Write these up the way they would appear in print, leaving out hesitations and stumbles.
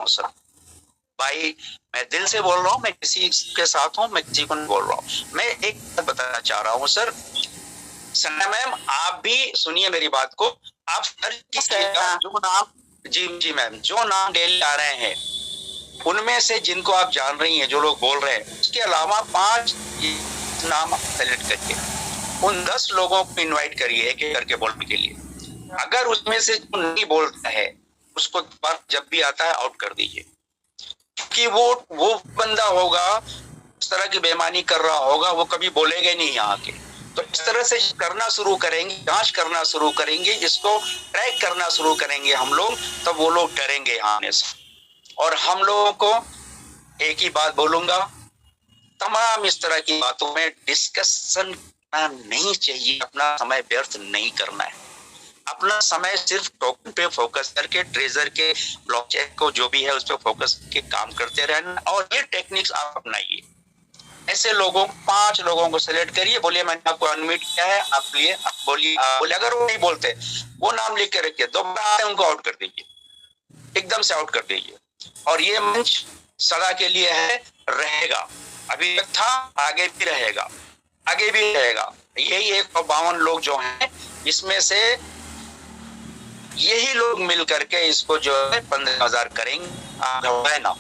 हूँ सर। भाई मैं दिल से बोल रहा हूँ, मैं किसी के साथ हूँ, मैं किसी को नहीं बोल रहा हूँ। मैं एक बात बताना चाह रहा हूँ सर, सना मैम आप भी सुनिए मेरी बात को। आप जो नाम, जी मैम, जो नाम डेली आ रहे हैं उनमें से जिनको आप जान रही हैं, जो लोग बोल रहे हैं, उसके अलावा 5 नाम सेलेक्ट करके उन 10 लोगों को इनवाइट करिए एक एक करके बोलने के लिए। अगर उसमें से जो नहीं बोलता है उसको जब भी आता है आउट कर दीजिए, क्योंकि वो बंदा होगा इस तरह की बेईमानी कर रहा होगा, वो कभी बोलेगा नहीं यहाँ के। तो इस तरह से करना शुरू करेंगे, जांच करना शुरू करेंगे, इसको ट्रैक करना शुरू करेंगे हम लोग, तब वो लोग डरेंगे यहाँ आने से। और हम लोगों को एक ही बात बोलूंगा, तमाम इस तरह की बातों में डिस्कशन करना नहीं चाहिए, अपना समय व्यर्थ नहीं करना है। अपना समय सिर्फ टोकन पे फोकस करके, ट्रेजर के ब्लॉकचेन को जो भी है उस पर फोकस के काम करते रहना, और ये टेक्निक्स आप अपनाइए। ऐसे लोगों 5 लोगों को सिलेक्ट करिए, बोलिए मैंने आपको अनम्यूट किया है, आप लिए बोलिए, बोले। अगर वो नहीं बोलते वो नाम लिख के रखिए, दोबारा उनको आउट कर दीजिए, एकदम से आउट कर दीजिए। और ये मंच सदा के लिए है, रहेगा, अभी तक था, आगे भी रहेगा, आगे भी रहेगा। यही 152 लोग जो हैं, इसमें से यही लोग मिल करके इसको जो है 15,000 करेंगे ना।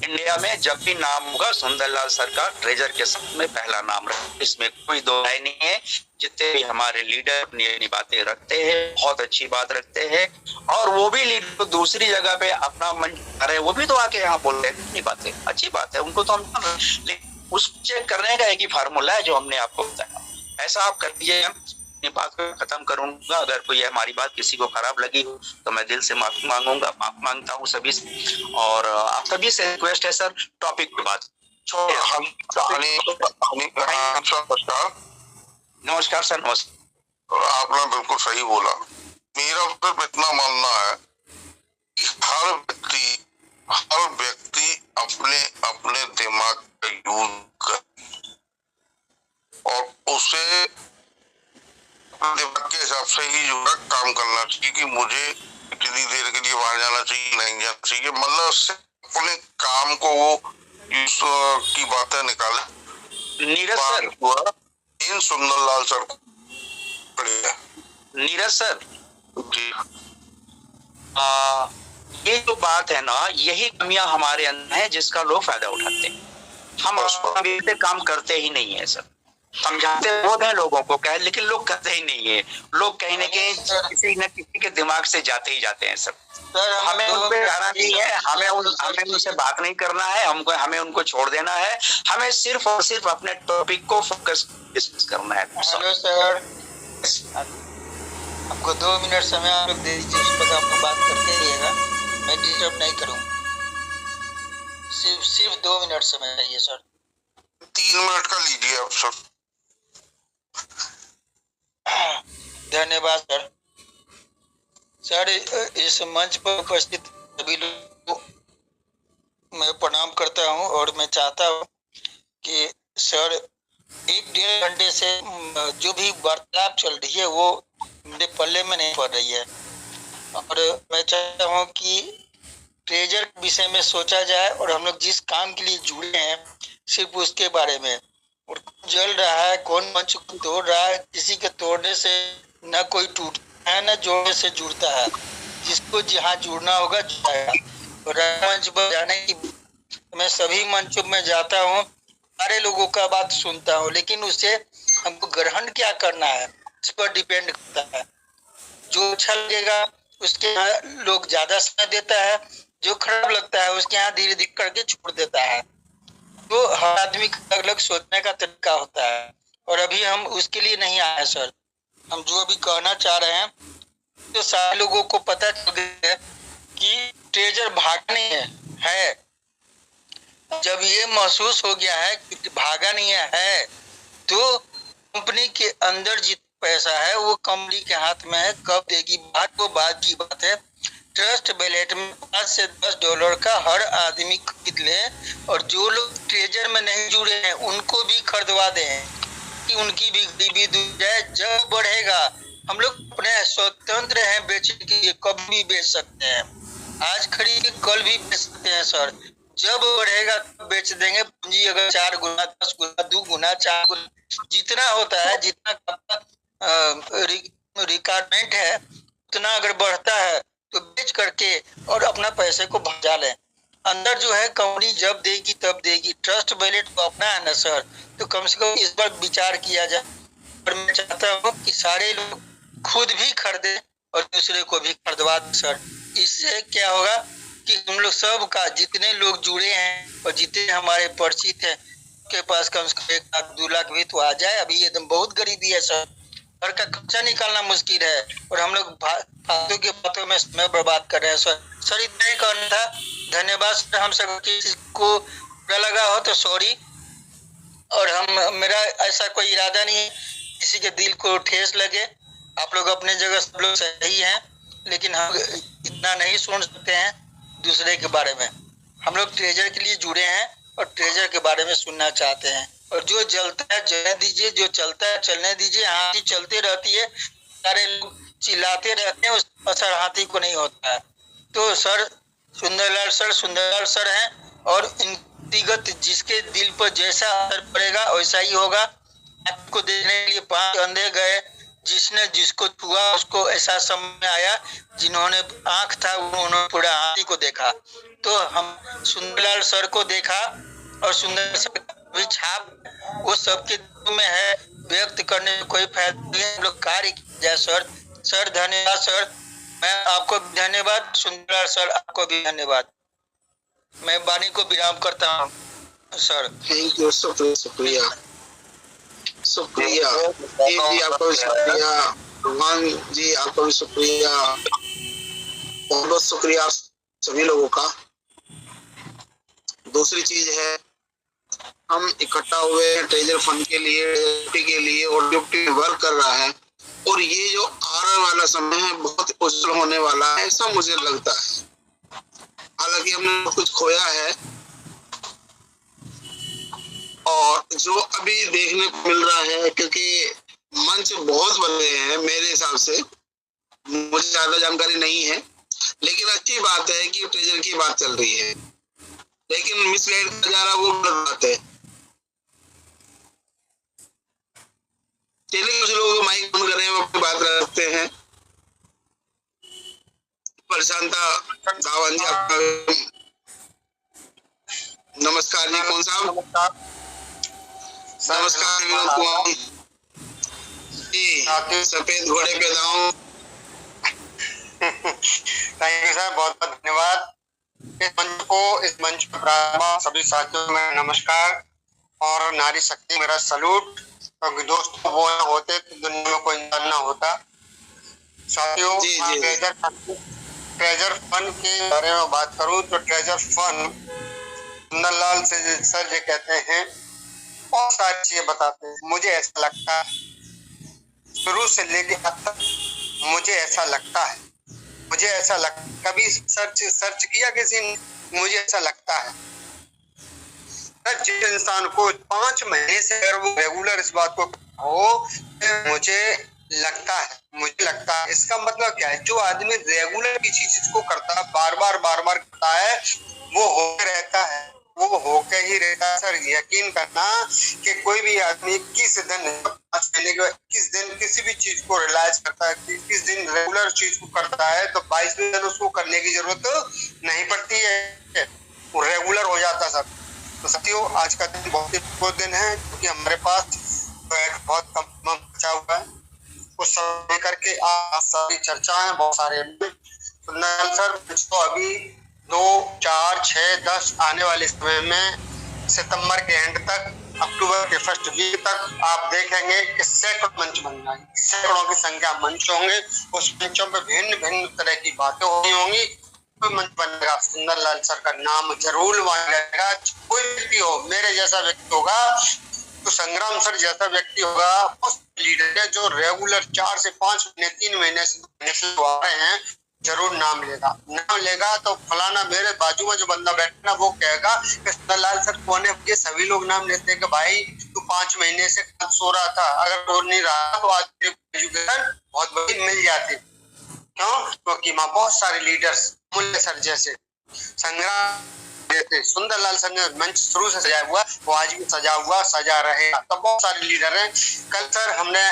इंडिया में जब भी नाम होगा सुंदरलाल सर का ट्रेजर के साथ में पहला नाम रहे, इसमें कोई दो राय नहीं है। जितने भी हमारे लीडर अपनी अपनी बातें रखते हैं, बहुत अच्छी बात रखते हैं, और वो भी लीडर दूसरी जगह पे अपना मन कर रहे हैं, वो भी तो आके यहाँ बोल रहे हैं अपनी बातें, अच्छी बात है, उनको तो हम, लेकिन उस चेक करने का एक ही फार्मूला है जो हमने आपको बताया। ऐसा आप कर दीजिए, अपनी बात को खत्म करूंगा। अगर कोई हमारी बात किसी को खराब लगी हो तो मैं दिल से माफी मांगता हूँ सभी से। और आप सभी से रिक्वेस्ट है सर, टॉपिक की बात छोड़िए। नमस्कार सर। नमस्कार। आपने बिल्कुल सही बोला। मेरा सिर्फ इतना मानना है कि हर व्यक्ति अपने अपने दिमाग का यूज कर और उसे दिमाग के हिसाब से ही जो है काम करना चाहिए कि मुझे कितनी देर के लिए बाहर जाना चाहिए, नहीं जाना चाहिए, मतलब अपने काम को वो की बातें निकाले। नीरज सर, इन सुंदरलाल सर नीरज सर जी, ये जो बात है ना, यही कमियां हमारे अंदर है जिसका लोग फायदा उठाते हैं। हम अभी काम करते ही नहीं है सर, समझाते बहुत है लोगों को कह, लेकिन लोग करते ही नहीं है। लोग कहीं न कहीं किसी न किसी के दिमाग से जाते ही जाते हैं सर। हमें उन पे जाना नहीं है, हमें उनसे बात नहीं करना है, हमें उनको छोड़ देना है। हमें सिर्फ और सिर्फ अपने टॉपिक को फोकस डिस्कस करना है। हेलो सर, आपको 2 मिनट समय आप लोग दे दीजिए, उस पर आपको बात करते रहिएगा, मैं डिस्टर्ब नहीं करूँगा। सिर्फ 2 मिनट समय चाहिए सर। 3 मिनट का लीजिए आप सर। धन्यवाद सर। सर, इस मंच पर उपस्थित सभी लोगों को मैं प्रणाम करता हूं, और मैं चाहता हूं कि सर 1-1.5 घंटे से जो भी वार्तालाप चल रही है वो मेरे पल्ले में नहीं पड़ रही है, और मैं चाहता हूं कि ट्रेजर के विषय में सोचा जाए, और हम लोग जिस काम के लिए जुड़े हैं सिर्फ उसके बारे में। और जल रहा है, कौन मंच को तोड़ रहा है, किसी के तोड़ने से न कोई टूटता है न जोड़ने से जुड़ता है, जिसको जहाँ जुड़ना होगा जुड़ाएगा। और मंच पर जाने की मैं सभी मंचों में जाता हूँ, सारे लोगों का बात सुनता हूँ, लेकिन उसे हमको ग्रहण क्या करना है इस पर डिपेंड करता है। जो अच्छा लगेगा उसके यहाँ लोग ज्यादा समय देता है, जो खराब लगता है उसके यहाँ धीरे धीरे करके छोड़ देता है। तो हर आदमी का अलग अलग सोचने का तरीका होता है, और अभी हम उसके लिए नहीं आए सर। हम जो अभी कहना चाह रहे हैं तो सारे लोगों को पता चल गया है कि ट्रेजर भागा नहीं है। जब ये महसूस हो गया है कि भागा नहीं है, तो कंपनी के अंदर जितना पैसा है वो कंपनी के हाथ में है, कब देगी बात वो बात की बात है। ट्रस्ट वैलेट में 5 से 10 डॉलर का हर आदमी खरीद ले, और जो लोग ट्रेजर में नहीं जुड़े हैं उनको भी खरीदवा दें कि उनकी भी गरीबी दूर जाए। जब बढ़ेगा हम लोग अपने स्वतंत्र हैं, बेचने के लिए कभी भी बेच सकते हैं। आज खरीद के कल भी बेच सकते हैं सर। जब बढ़ेगा तब बेच देंगे। पूंजी अगर 4 गुना 10 गुना 2 गुना 4 गुना जितना होता है, जितना रिक्वायरमेंट है उतना अगर बढ़ता है तो बेच करके और अपना पैसे को भजा लें। अंदर जो है कंपनी जब देगी तब देगी। ट्रस्ट वैलेट तो अपना है ना सर, तो कम से कम इस पर विचार किया जाए। और मैं चाहता हूँ कि सारे लोग खुद भी खरीदे और दूसरे को भी खरीदवा दें सर। इससे क्या होगा कि हम लोग सब का जितने लोग जुड़े हैं और जितने हमारे परिचित हैं के पास कम से कम 1 लाख 2 लाख भी तो आ जाए। अभी एकदम बहुत गरीबी है सर, घर का खर्चा निकालना मुश्किल है और हम लोग फालतू की बातों में समय बर्बाद कर रहे हैं सर। सर इतना ही कहना था। धन्यवाद सर। हम सब किसी को बुरा लगा हो तो सॉरी। और मेरा ऐसा कोई इरादा नहीं है किसी के दिल को ठेस लगे। आप लोग अपने जगह सब लोग सही हैं, लेकिन हम इतना नहीं सुन सकते हैं दूसरे के बारे में। हम लोग ट्रेजर के लिए जुड़े हैं और ट्रेजर के बारे में सुनना चाहते हैं। और जो जलता है जलने दीजिए, जो चलता है चलने दीजिए। हाथी चलती रहती है, सारे लोग चिल्लाते रहते हैं, उस असर हाथी को नहीं होता है। तो सर सुंदरलाल सर हैं और व्यक्तिगत जिसके दिल पर जैसा असर पड़ेगा वैसा ही होगा। आपको देखने के लिए 5 अंधे गए, जिसने जिसको छुआ उसको ऐसा समय आया, जिन्होंने आंख था उन्होंने पूरा हाथी को देखा। तो हम सुंदरलाल सर को देखा और सुंदर सर का भी छाप वो सबके दिल में है। व्यक्त करने में कोई फायदा नहीं है, हम लोग कार्य किया जाए सर। सर धन्यवाद सर। मैं आपको भी धन्यवाद। सुंदरलाल सर आपको भी धन्यवाद। मैं वाणी को विराम करता हूँ सर। थैंक यू, शुक्रिया शुक्रिया शुक्रिया जी, आपका भी शुक्रिया। भगवान जी आपका भी शुक्रिया, बहुत बहुत शुक्रिया सभी लोगों का। दूसरी चीज है, हम इकट्ठा हुए ट्रेजर फंड के लिए और ड्यूटी वर्क कर रहा है। और ये जो आने वाला समय है बहुत उज्जवल होने वाला है, ऐसा मुझे लगता है। हालांकि हमने बहुत कुछ खोया है और जो अभी देखने को मिल रहा है, क्योंकि मंच बहुत बन रहे हैं मेरे हिसाब से, मुझे ज्यादा जानकारी नहीं है, लेकिन अच्छी बात है कि ट्रेजर की बात चल रही है। लेकिन मिसगाइड किया जा रहा वो गलत बात है। चलिए कुछ लोग माइक बंद कर रहे हैं, वो अपनी बात रखते हैं। प्रशांता दावन जी आपका नमस्कार जी। कौन साहब? नमस्कार विनोद कुमार जी। सफेद घोड़े पे दाऊं। थैंक यू सर, बहुत बहुत धन्यवाद। इस मंच पर सभी साथियों में नमस्कार और नारी शक्ति मेरा सलूट। क्योंकि दोस्तों वो होते तो दुनिया में कोई इंसान ना होता। साथियों, ट्रेजर फंड के बारे में बात करूं तो ट्रेजर फंड सुंदरलाल सर जी कहते हैं, बहुत सारी चीजें बताते हैं। मुझे ऐसा लगता है शुरू से लेके अब तक मुझे ऐसा लगता है, कभी सर्च किया किसी ने? मुझे ऐसा लगता है जिस इंसान को 5 महीने से अगर वो रेगुलर इस बात को हो, मुझे लगता है इसका मतलब क्या है? जो आदमी रेगुलर किसी चीज को करता है, बार बार करता है, वो होके रहता है, वो होके ही रहता है। सर यकीन करना कि कोई भी आदमी 21 दिन किसी भी चीज को रियलाइज करता है, 21 दिन रेगुलर चीज को करता है, तो 22वें दिन उसको करने की जरूरत नहीं पड़ती है, वो रेगुलर हो जाता है सर। तो साथियों, आज का दिन बहुत दिन है, क्योंकि हमारे पास बहुत कम बचा हुआ है। उस सब लेकर के आज सारी चर्चाएं, बहुत सारे सर तो अभी 2, 4, 6, 10 आने वाले समय में सितंबर के एंड तक, अक्टूबर के फर्स्ट वीक तक आप देखेंगे कि सैकड़ों मंच बन जाएंगे, सैकड़ों की संख्या मंच होंगे। उस मंचों पे भिन्न तरह की बातें होंगी। कोई मंच बनेगा, सुंदरलाल सर का नाम जरूर वहां रहेगा। कोई व्यक्ति हो, मेरे जैसा व्यक्ति होगा तो संग्राम सर जैसा व्यक्ति होगा, लीडर है जो रेगुलर 4 से 5 महीने 3 महीने से आ रहे हैं, जरूर नाम लेगा। तो फलाना मेरे बाजू में जो बंदा बैठना वो कहेगा कि सुंदरलाल सर कौन है? ये सभी लोग नाम लेते हैं कि भाई तू 5 महीने से सो रहा था, अगर वो नहीं रहा तो आज एजुकेशन बहुत बड़ी मिल जाती। क्यों? क्योंकि वहाँ बहुत सारे लीडर्स अमूल्य सर जैसे संग्राम जैसे सुंदरलाल सर ने मंच शुरू से सजाया हुआ, वो आज भी सजा हुआ, सजा रहेगा। तो बहुत सारे लीडर हैं। कल सर हमने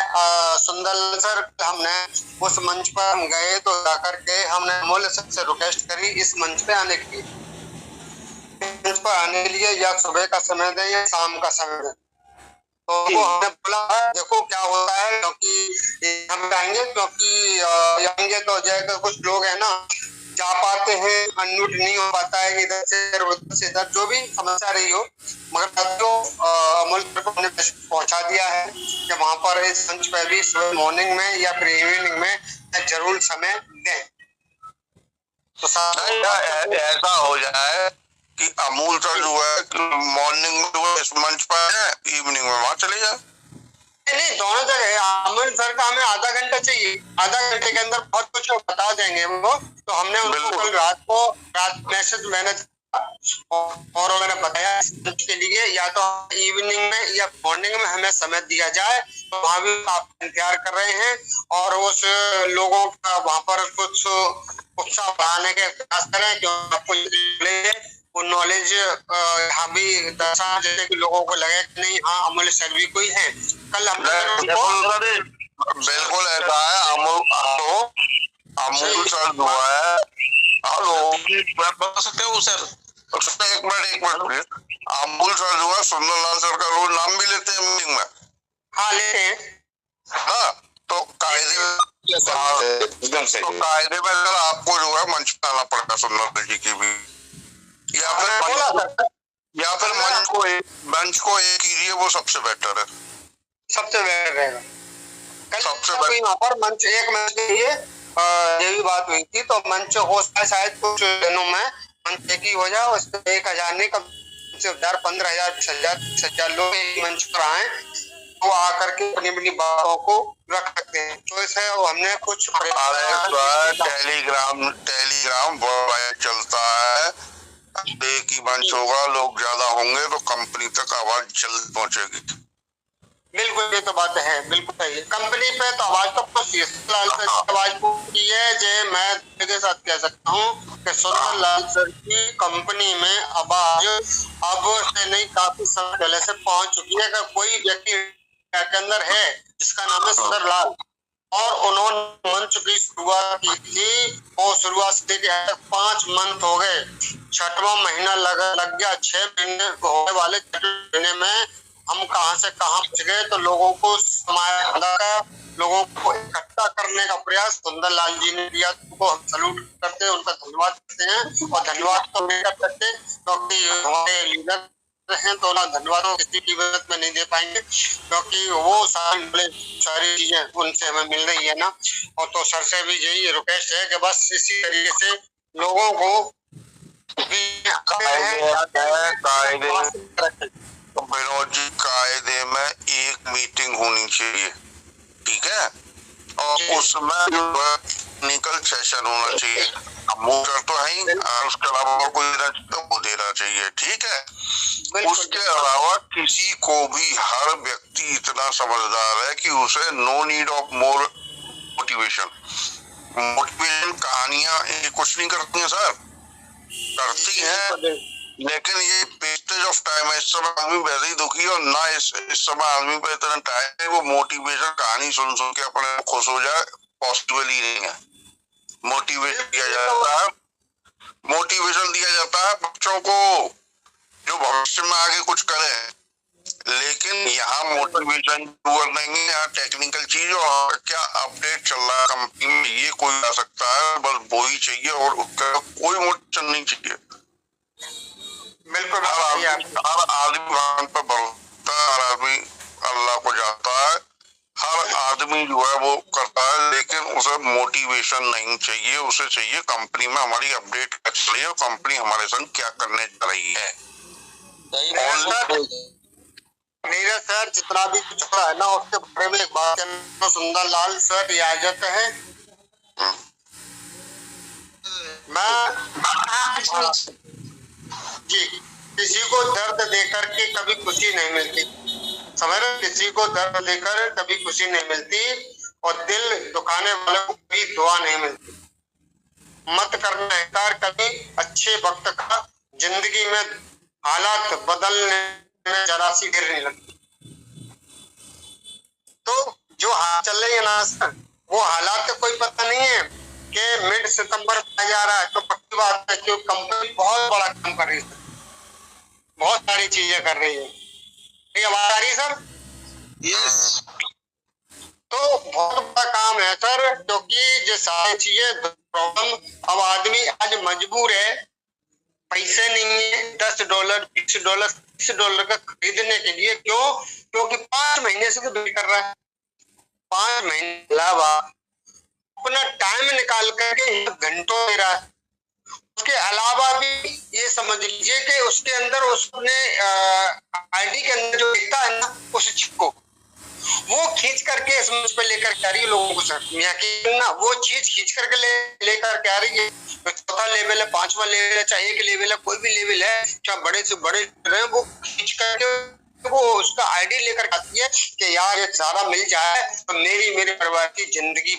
सुंदरलाल सर हमने उस मंच पर हम गए तो जाकर के हमने अमूल्य सर से रिक्वेस्ट करी इस मंच पे आने के लिए, मंच पर आने के लिए या सुबह का समय दें या शाम का समय दें। तो वो हमने बोला देखो क्या होता है, क्योंकि हम आएंगे, क्योंकि आएंगे तो जाएगा कुछ लोग है ना जा पाते हैं, अनम्यूट नहीं हो पाता है इधर से इधर, जो भी समस्या रही हो, मगर तो अमूल को हमने पहुंचा दिया है कि वहां पर इस मंच पर भी सुबह मॉर्निंग में या फिर इवनिंग में जरूर समय दें। तो ऐसा हो जाए कि अमूल सर जो है मॉर्निंग में जो इस मंच पर है, इवनिंग में वहां चले जाए। नहीं, दोनों जगह अमूल सर का हमें आधा घंटा चाहिए, आधा घंटे के अंदर बहुत कुछ बता देंगे वो। तो हमने उनको कल रात मैसेज मैंने और मैंने बताया के लिए या तो इवनिंग में या मॉर्निंग में हमें समय दिया जाए, तो वहाँ भी आप इंतजार कर रहे हैं और उस लोगों का वहाँ पर कुछ उत्साह बढ़ाने के प्रयास करें, क्योंकि आपको वो नॉलेज यहाँ भी दर्शा जैसे कि लोगों को लगे कि नहीं हाँ अमूल्य सर भी कोई है। कल हमने बिल्कुल ऐसा है। अमूल सर जो है, हेलो बता सकते हो सर? एक मिनट अमूल सर जो है सुंदरलाल सर का रोज नाम भी लेते हैं मीटिंग में। हाँ लेते हैं। हाँ तो कायदे में अगर आपको जो है मंच पे आना पड़ेगा सुंदर जी की भी, या फिर मंच को एक कीजिए, वो सबसे बेटर है, सबसे बेटर रहेगा। सबसे यहाँ पर मंच एक मंच के लिए ये भी बात हुई थी, तो मंच हो शायद कुछ दिनों में मंच एक ही हो जाए, उसमें 1000 नहीं कम से 15,000 20,000 लोग एक मंच पर आए तो आकर के अपनी अपनी बातों को रख सकते हैं। तो इसे हमने कुछ टेलीग्राम चलता है, एक ही मंच होगा, लोग ज्यादा होंगे तो कंपनी तक आवाज जल्द पहुंचेगी। बिल्कुल ये तो बात है, बिल्कुल सही है। कंपनी पे तो आवाज तो आवाज की है जे मैं के साथ कह सकता हूँ कि सुंदरलाल सर की कंपनी में आवाज अब से नहीं काफी समय पहले से पहुंच चुकी है। अगर कोई व्यक्ति के अंदर है जिसका नाम है सुंदरलाल और उन्होंने मंच की शुरुआत की थी, और शुरुआत से 5 मंथ हो गए, 6वां महीना लग गया, 6 महीने होने वाले 6 महीने में हम कहां से कहां पहुंच गए। तो लोगों को लोगों को इकट्ठा करने का प्रयास सुंदरलाल जी ने किया, तो हम सैल्यूट करते हैं, उनका धन्यवाद करते हैं। और धन्यवाद तो नहीं कर सकते क्योंकि हमारे लीडर हैं, तो ना धन्यवाद किसी की वजह में नहीं दे पाएंगे, क्योंकि वो सारी चीजें उनसे हमें मिल रही है ना। और तो सर से भी यही रिक्वेस्ट है कि बस इसी तरीके से लोगों को विनोद जी कायदे में एक मीटिंग होनी चाहिए, ठीक है, और उसमें टेक्निकल सेशन होना चाहिए। मोटर तो है ही, उसके अलावा कोई वो देना चाहिए, ठीक है। उसके अलावा किसी को भी, हर व्यक्ति इतना समझदार है कि उसे no need of more motivation कहानियां कुछ नहीं करती हैं सर, करती हैं, लेकिन ये वेस्टेज ऑफ टाइम है। इस समय आदमी वैसे ही दुखी और ना इस समय आदमी पे इतना टाइम है वो मोटिवेशन कहानी सुन के अपने खुश हो जाए, पॉसिबल ही नहीं है। मोटिवेशन दिया जाता है बच्चों को जो भविष्य में आगे कुछ करे, लेकिन यहाँ मोटिवेशन नहीं है, यहाँ टेक्निकल चीज और क्या अपडेट चल रहा है कंपनी में ये कोई आ सकता है, बस वो ही चाहिए और उसका कोई मोटिवेशन नहीं चाहिए। बिल्कुल हर आदमी भगवान पर भरोसा, हर आदमी अल्लाह को जाता है, हर आदमी जो है वो करता है, लेकिन उसे मोटिवेशन नहीं चाहिए, उसे चाहिए कंपनी में हमारी अपडेट क्या चल रही है, कंपनी हमारे संग क्या करने जा रही है। नीरज सर जितना भी कुछ हो रहा है ना उसके बारे में एक बात कहना, सुंदरलाल सर रियाजत है। मैं जी किसी को दर्द देकर के कभी खुशी नहीं मिलती, समझ रहे, किसी को दर्द देकर कभी खुशी नहीं मिलती और दिल दुखाने वालों को कभी दुआ नहीं मिलती। मत करना इनकार। कभी अच्छे वक्त का जिंदगी में हालात बदलने में जरा सी देर नहीं लगती। तो जो हाल चल रही है ना सर, वो हालात का कोई पता नहीं है कि मिड सितंबर आ जा रहा है, तो पक्की बात है कि कंपनी बहुत बड़ा काम कर रही है, बहुत सारी चीजें कर रही है। ये आवाज आ रही है सर? यस। तो बहुत बड़ा काम है सर, क्योंकि ये सारी चीजें प्रॉब्लम, अब आदमी आज मजबूर है, पैसे नहीं है, $10 $20 $30 का खरीदने के लिए। क्यों? क्योंकि 5 महीने से तो बिल कर रहा है। 5 महीने के अलावा अपना टाइम निकाल करके घंटों दे रहा है। उसके अलावा भी ये समझ लीजिए कि उसके अंदर उसने आईडी के अंदर जो लिखता है ना, उस चिप को वो खींच करके इस मंच पे लेकर के आ रही है लोगों को सर। यकीन ना, वो चीज खींच करके लेकर के आ रही है। तो चौथा लेवल है, 5वां लेवल है, चाहे एक लेवल है, कोई भी लेवल है, चाहे बड़े से बड़े रहे, वो खींच करके वो उसका आईडी लेकर आती है कि यार ये सारा मिल जाए तो मेरे परिवार की जिंदगी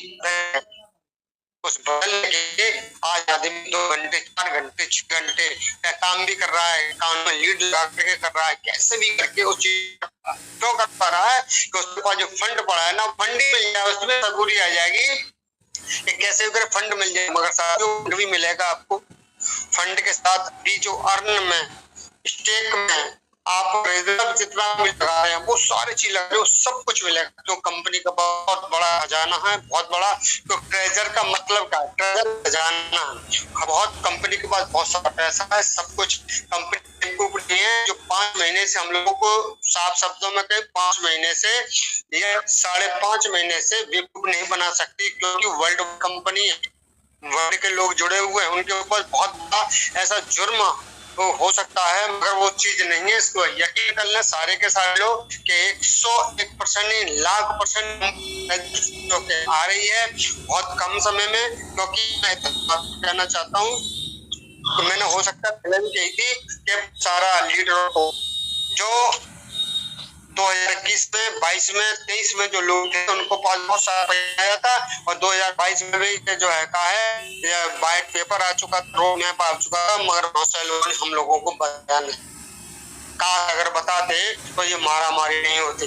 उस बदलने के लिए आज आदमी 2 घंटे 4 घंटे 6 घंटे काम भी कर रहा है, काम में लीड लगा करके कर रहा है, कैसे भी करके उस चीज क्यों कर पा रहा है कि उसके पास जो फंड पड़ा है ना, फंड ही मिल जाए, उसमें सबूरी आ जाएगी कि कैसे भी फंड मिल जाए। मगर साथ फंड भी मिलेगा आपको, फंड के साथ भी जो अर्न में स्टेक में आप रिजर्व जितना भी लगा रहे हैं वो सारी चीज लगा रहे हो, सब कुछ मिलेगा। तो कंपनी का बहुत बड़ा खजाना है, बहुत बड़ा। तो ट्रेजर का मतलब क्या है? ट्रेजर खजाना। बहुत कंपनी के पास बहुत सारा पैसा है, सब कुछ कंपनी है जो 5 महीने से हम लोगों को साफ शब्दों में कहें 5 महीने से या 5.5 महीने से बेवकूफ नहीं बना सकती, क्योंकि वर्ल्ड कंपनी है, वर्ल्ड के लोग जुड़े हुए हैं, उनके ऊपर बहुत बड़ा ऐसा जुर्म तो हो सकता है, मगर वो चीज नहीं है। इसको यकीन कर लें सारे के सारे लोग कि 101% नहीं, लाख% जो आ रही है बहुत कम समय में। क्योंकि मैं कहना चाहता हूँ तो मैंने हो सकता है पहले भी कही थी कि सारा लीडर को जो 2021 में 22 में 23 में जो लोग थे उनको पास बहुत सारा पैसा आया था, और 2022 में भी जो है कहा है ये वाइट पेपर आ चुका था, रोड मैप आ चुका था, मगर बहुत सारे लोगों ने हम लोगों को बताया नहीं। कहा अगर बताते तो ये मारा मारी नहीं होती,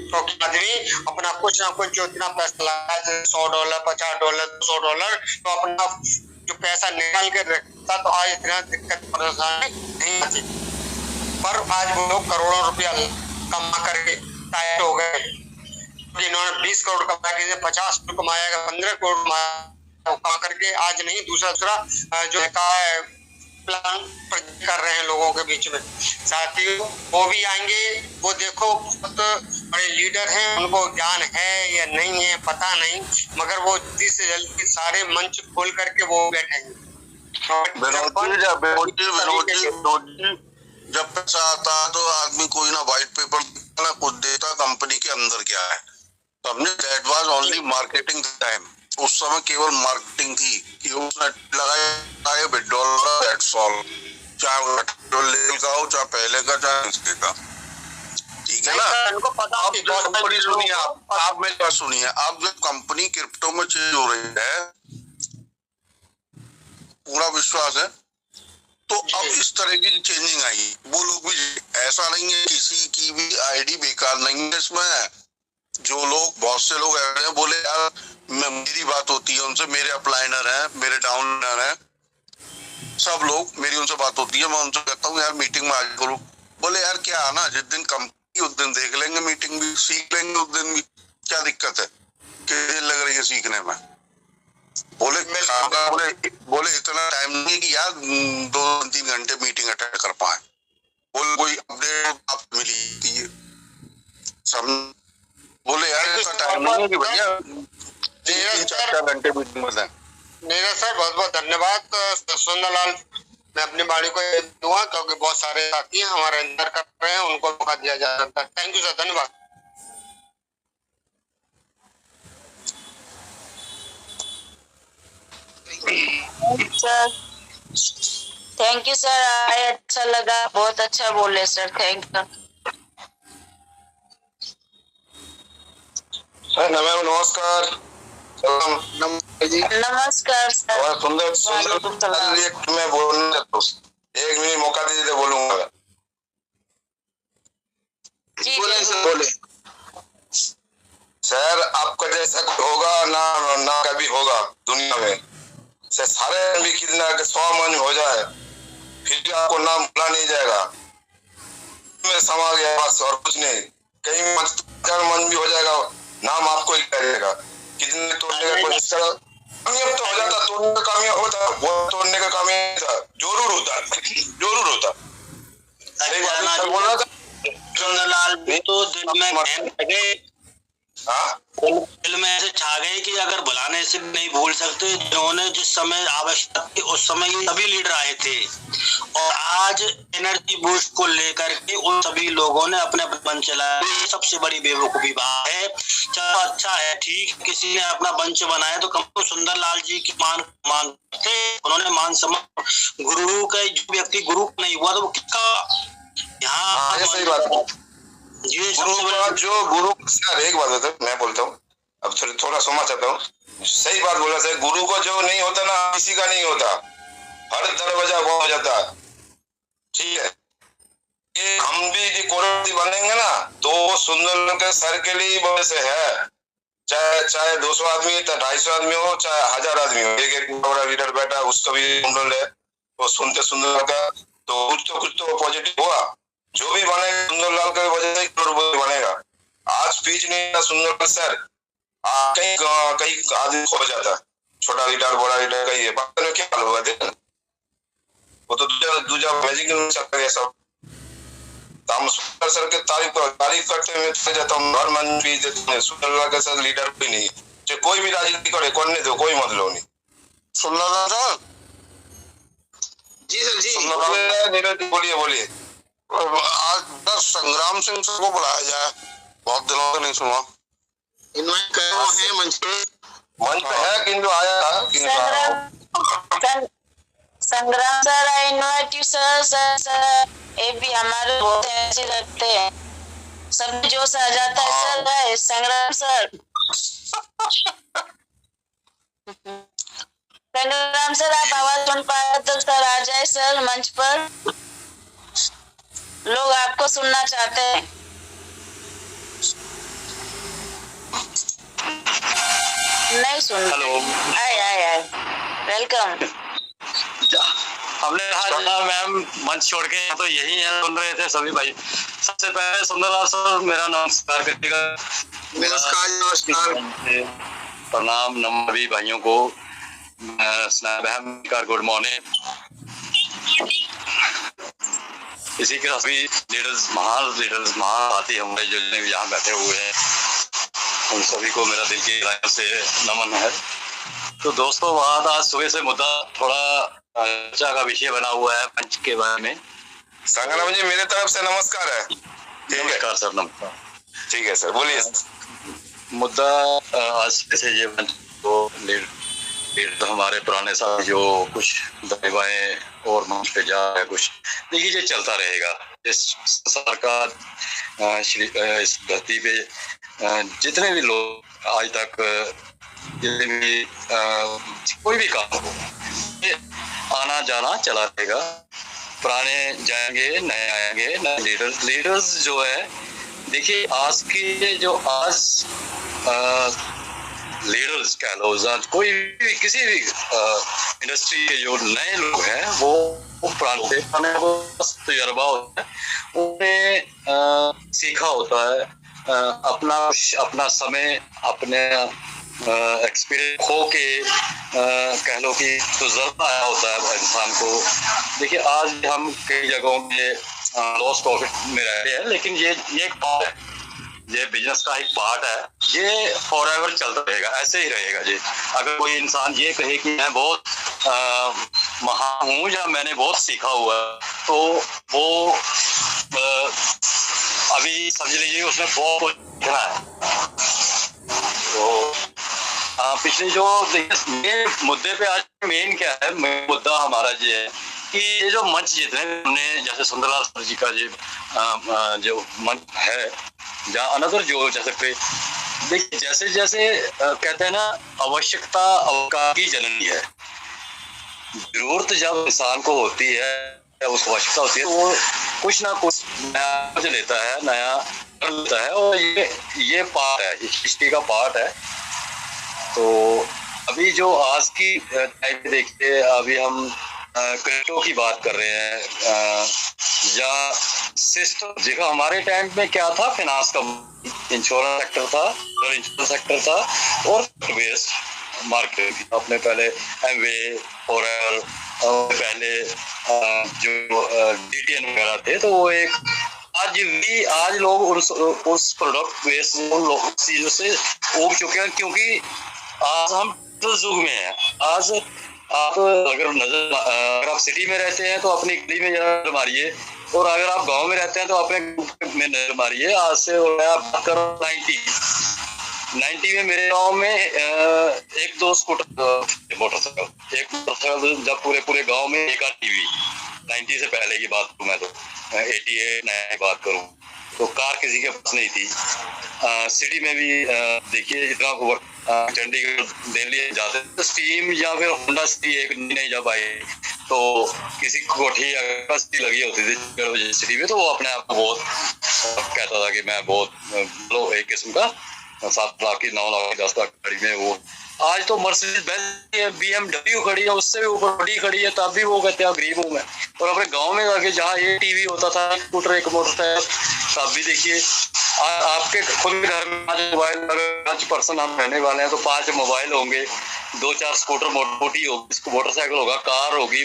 क्योंकि तो आदमी अपना कुछ ना कुछ जो इतना पैसा लगाया $100 $50 $200 तो अपना जो पैसा निकाल के रखता तो आज इतना दिक्कत परेशानी नहीं आती। पर आज वो लोग करोड़ों रुपया कमा करके टाइट हो गए। इन्होंने 20 करोड़ कमा के 50 करोड़ कमाया, 15 करोड़ कमा करके आज नहीं दूसरा जो है प्लान कर रहे हैं लोगों के बीच में। साथियों वो भी आएंगे, वो देखो बहुत बड़े लीडर हैं, उनको ज्ञान है या नहीं है पता नहीं, मगर वो जल्दी से जल्दी सारे मंच खोल करके वो बैठेंगे। जब पैसा आता है तो आदमी कोई ना व्हाइट पेपर ना कुछ देता कंपनी के अंदर क्या है। तो हमने that was only marketing time, उस समय केवल मार्केटिंग थी कि उसने लगाया $1 दैट्स ऑल, चाहे लेवल का हो चाहे पहले का चाहे इसके का, ठीक है ना। आप कंपनी सुनिए, आप मेरी बात सुनिए, आप जब कंपनी क्रिप्टो में चेंज हो रही है पूरा विश्वास है, तो अब इस तरह की चेंजिंग आई। वो लोग भी ऐसा नहीं है किसी की भी आईडी बेकार नहीं है इसमें। जो लोग बहुत से लोग ऐसे हैं बोले यार मेरी बात होती है उनसे, मेरे अपलाइनर हैं, मेरे डाउनलाइनर हैं, सब लोग मेरी उनसे बात होती है, मैं उनसे कहता हूँ यार मीटिंग में आज करूँ। बोले यार क्या आना, जिस दिन कंपनी उस दिन देख लेंगे, मीटिंग भी सीख लेंगे उस दिन भी, क्या दिक्कत है, कैसे लग रही है सीखने में। बोले इतना टाइम नहीं है कि यार 2-3 घंटे मीटिंग अटेंड कर पाए। बोले कोई अपडेट आप मिली थी सब, बोले यार इतना टाइम नहीं है कि भैया 3-4 घंटे मीटिंग में दें। नीरज सर बहुत बहुत धन्यवाद। सुंदरलाल मैं अपनी बाड़ी को दूंगा क्योंकि बहुत सारे साथी हमारे अंदर कर रहे हैं, उनको मौका दिया जा सकता है। थैंक यू सर, धन्यवाद। थैंक यू सर, अच्छा लगा, बहुत अच्छा बोले सर, थैंक यू सर। नमस्कार नमस्कार जी। नमस्कार सर। और सुंदर वालेकुम सलाम। सुंदर मैं बोलने देता हूँ, 1 मिनट मौका दीजिए, बोलूंगा। जी बोले सर, जरूर। बोले। सर आपका जैसा कोई होगा ना कभी होगा दुनिया में। सर सारे भी कितना के 100 मन हो जाए फिर भी आपको नाम भुला नहीं जाएगा। में समा गया बस, और कुछ नहीं। कहीं मन भी हो जाएगा, नाम आपको ही करेगा। कितने तोड़ने का कोशिश करा, कामयाब तो हो जाता, तोड़ने का कामयाब होता, वो तोड़ने का कामयाब था, जरूर होता, जरूर होता। सही बात है, सर बोला था सुंदरलाल भी तो दिल में गए, दिल में ऐसे छा गए कि अगर बुलाने से नहीं भूल सकते। जिन्होंने जिस समय आवश्यकता थी उस समय ये सभी लीडर आए थे, और आज एनर्जी बूस्ट को लेकर के उन सभी लोगों ने अपने अपने मंच चलाया। ये सबसे बड़ी बेवकूफी बात है। चलो अच्छा है, ठीक, किसी ने अपना मंच बनाया तो कम तो सुंदरलाल जी की मान थे, उन्होंने मान सम्मान। गुरु का जो व्यक्ति गुरु नहीं हुआ तो वो किसका यहाँ ये सही बात है। ये गुरु का जो गुरु, सर एक बात होता है, मैं बोलता हूँ, अब थोड़ा समझ चाहता हूँ। सही बात बोला सर, गुरु को जो नहीं होता ना, किसी का नहीं होता, हर दरवाजा बंद हो जाता है। ठीक है, ये हम भी करोड़पति बनेंगे ना तो सुंदर के सर के लिए बड़े से है। चाहे 200 आदमी, 250 आदमी हो, चाहे 1000 आदमी हो, एक बड़ा लीडर बैठा, उसका भी कुंडल है, वो सुनते सुंदर का तो कुछ तो पॉजिटिव हुआ। जो भी बनेगा सुंदरलाल की वजह से करोड़पति बनेगा। आज स्पीच नहीं था सुंदरलाल सर, कहीं आदमी खो जाता, छोटा लीडर बड़ा लीडर कहीं है, बात में क्या हाल होगा देखना। वो तो दूजा मैजिक चल रहा है सब। तो हम सुंदर सर के तारीफ करते हुए चले जाता हूँ, हर मन भी देते हैं। सुंदरलाल के साथ लीडर भी नहीं, चाहे कोई भी राजनीति करे, करने दो, कोई मतलब नहीं। सुंदरलाल सर, जी सर, जी बोलिए बोलिए। आज 10 संग्राम सिंह सर को बुलाया जाए, बहुत दिनों से नहीं सुना। इनवाइट कर रहे हैं मंच पे है, किंतु आया संग्राम sir, I invite you sir. Sir ये भी हमारे बहुत ऐसे लगते हैं, सब जो आ जाता है सर है संग्राम सर। संग्राम सर आप आवाज सुन पाए तो सर आ जाए सर मंच पर, लोग आपको सुनना चाहते हैं। नहीं सुन। हेलो, आए वेलकम। हमने आज मैम मंच छोड़ के तो यही है, सुन रहे थे सभी भाई। सबसे पहले सुंदरलाल सर मेरा नमस्कार करिएगा। नमस्कार। प्रणाम नमस्कार भाइयों को, गुड मॉर्निंग। इसी के साथ भी महान लीडर्स महान साथी हमारे जो यहाँ बैठे हुए हैं, उन सभी को मेरा दिल की गहराइयों से नमन है। तो दोस्तों, बात आज सुबह से मुद्दा थोड़ा चर्चा का विषय बना हुआ है मंच के बारे में। संग्राम जी मेरे तरफ से नमस्कार है। नमस्कार सर, नमस्कार। ठीक है सर, बोलिए। मुद्दा आज से ये मंच को तो हमारे पुराने साथ जो कुछ दबाएं और मंच पे जा रहे, कुछ देखिए ये चलता रहेगा। इस सरकार इस धरती पे जितने भी लोग आज तक जितने भी कोई भी काम हो, ये आना जाना चला रहेगा। पुराने जाएंगे, नए आएंगे, नए लीडर्स जो है, देखिए आज की जो आज लीडर्स कह लो, कोई भी किसी भी इंडस्ट्री के जो नए लोग हैं वो पुराने तजुर्बा होता है, उन्हें सीखा होता है, अपना समय अपने एक्सपीरियंस खो के कह लो कि तजुर्बा आया होता है इंसान को। देखिए आज हम कई जगहों में लॉस प्रॉफिट में रह रहे हैं, लेकिन ये एक पार्ट है, ये बिजनेस का एक पार्ट है, ये फॉरएवर चलता रहेगा, ऐसे ही रहेगा जी। अगर कोई इंसान ये कहे कि मैं बहुत महान हूँ या मैंने बहुत सीखा हुआ, तो वो अभी समझ लीजिए उसने बहुत कुछ सीखना है। तो पिछले जो देखिए मुद्दे पे आज मेन क्या है, मुद्दा हमारा ये है कि ये जो मंच जितने हमने, जैसे सुंदरलाल सर जी का जो मंच है, जहाँ अनदर जो जैसे देखिए जैसे जैसे कहते हैं ना, आवश्यकता अवकाश की जननी है। जरूरत जब इंसान को होती है, जब उसको आवश्यकता होती है, तो वो कुछ ना कुछ नया खोज लेता है, नया कर लेता है, और ये पार्ट है, हिस्ट्री का पार्ट है। तो अभी जो आज की टाइम पे देखिए, अभी हम क्रिप्टो की बात कर रहे हैं, या सिस्टम, देखो हमारे टाइम में क्या था, फाइनेंस का इंश्योरेंस सेक्टर था, और इंश्योरेंस सेक्टर था, और बेस्ड मार्केट थी। अपने पहले एमवे और पहले जो डीटीएन वगैरह थे, तो वो एक आज लोग उस प्रोडक्ट बेस उन चीजों से उब चुके हैं, क्योंकि आज हम तो युग में हैं। आज आप अगर आप सिटी में रहते हैं तो अपनी गली में नजर मारिए, और अगर आप गांव में रहते हैं तो अपने में नजर मारिए। आज से आप बात करो 90 में मेरे गांव में एक दो स्कूटर मोटरसाइकिल, जब पूरे गांव में एक आध टीवी। 90 से पहले की बात करूं मैं, तो 88 की बात करूं, तो कार किसी के पास नहीं थी। सिटी में भी देखिए, जितना चंडीगढ़ दिल्ली जाते तो स्टीम या फिर होंडा सिटी एक नहीं जब आई, तो किसी कोठी लगी होती थी सिटी में, तो वो अपने आप को बहुत कहता था कि मैं बहुत एक किस्म का 7 लाख की 9 लाख की 10 लाख गाड़ी में वो। आज तो मर्सिडीज बेंज BMW खड़ी है, उससे भी ऊपर बड़ी खड़ी है, तब भी वो कहते हैं गरीब हूँ मैं। और अपने गांव में जाके जहाँ ये टीवी होता था, स्कूटर एक मोटरसाइकिल, तब भी देखिए आपके खुद घर में 5 मोबाइल, अगर 5 पर्सन हम रहने वाले हैं तो 5 मोबाइल होंगे, 2-4 स्कूटर मोटी होगी, मोटरसाइकिल होगा, कार होगी,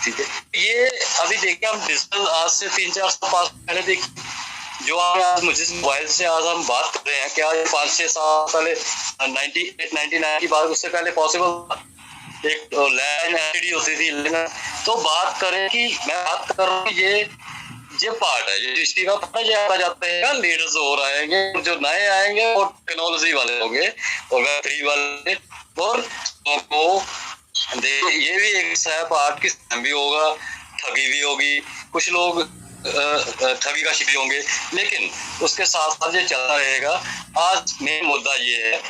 ठीक है। ये अभी देखिए हम डिजिटल, आज से 3-4 साल पहले देखिए, जो आज मुझे मोबाइल से आज हम बात कर रहे हैं, क्या 5-6 साल पहले 98-99 की बात, उससे पहले पॉसिबल एक लैंड एलसीडी होती थी। तो बात करें कि मैं बात कर रहा हूँ, ये पार्ट है, जो हिस्ट्री का पार्ट है, जाते हैं लीडर्स और आएंगे, जो नए आएंगे और टेक्नोलॉजी वाले होंगे, और Web3 वाले, और वो ये भी एक पार्ट की भी होगा, ठगी भी होगी, कुछ लोग ठगी का शिकार होंगे, लेकिन उसके साथ साथ ये चलता रहेगा। आज मेन मुद्दा ये है,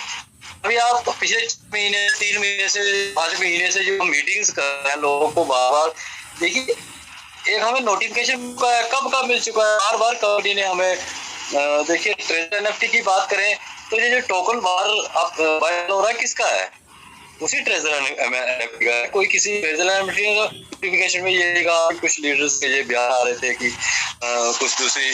अभी आप पिछले 3 महीने से 5 महीने से जो मीटिंग्स कर रहे हैं लोगों को बार बार, देखिए एक हमें नोटिफिकेशन कब का मिल चुका है, बार बार कंपनी ने हमें देखिए ट्रेजर NFT की बात करें तो ये जो टोकन बार वायरल हो रहा है, किसका है? उसी ट्रेजर कोई किसी ट्रेजर नोटिफिकेशन में ये कुछ लीडर्स के ये बयान आ रहे थे कि कुछ दूसरी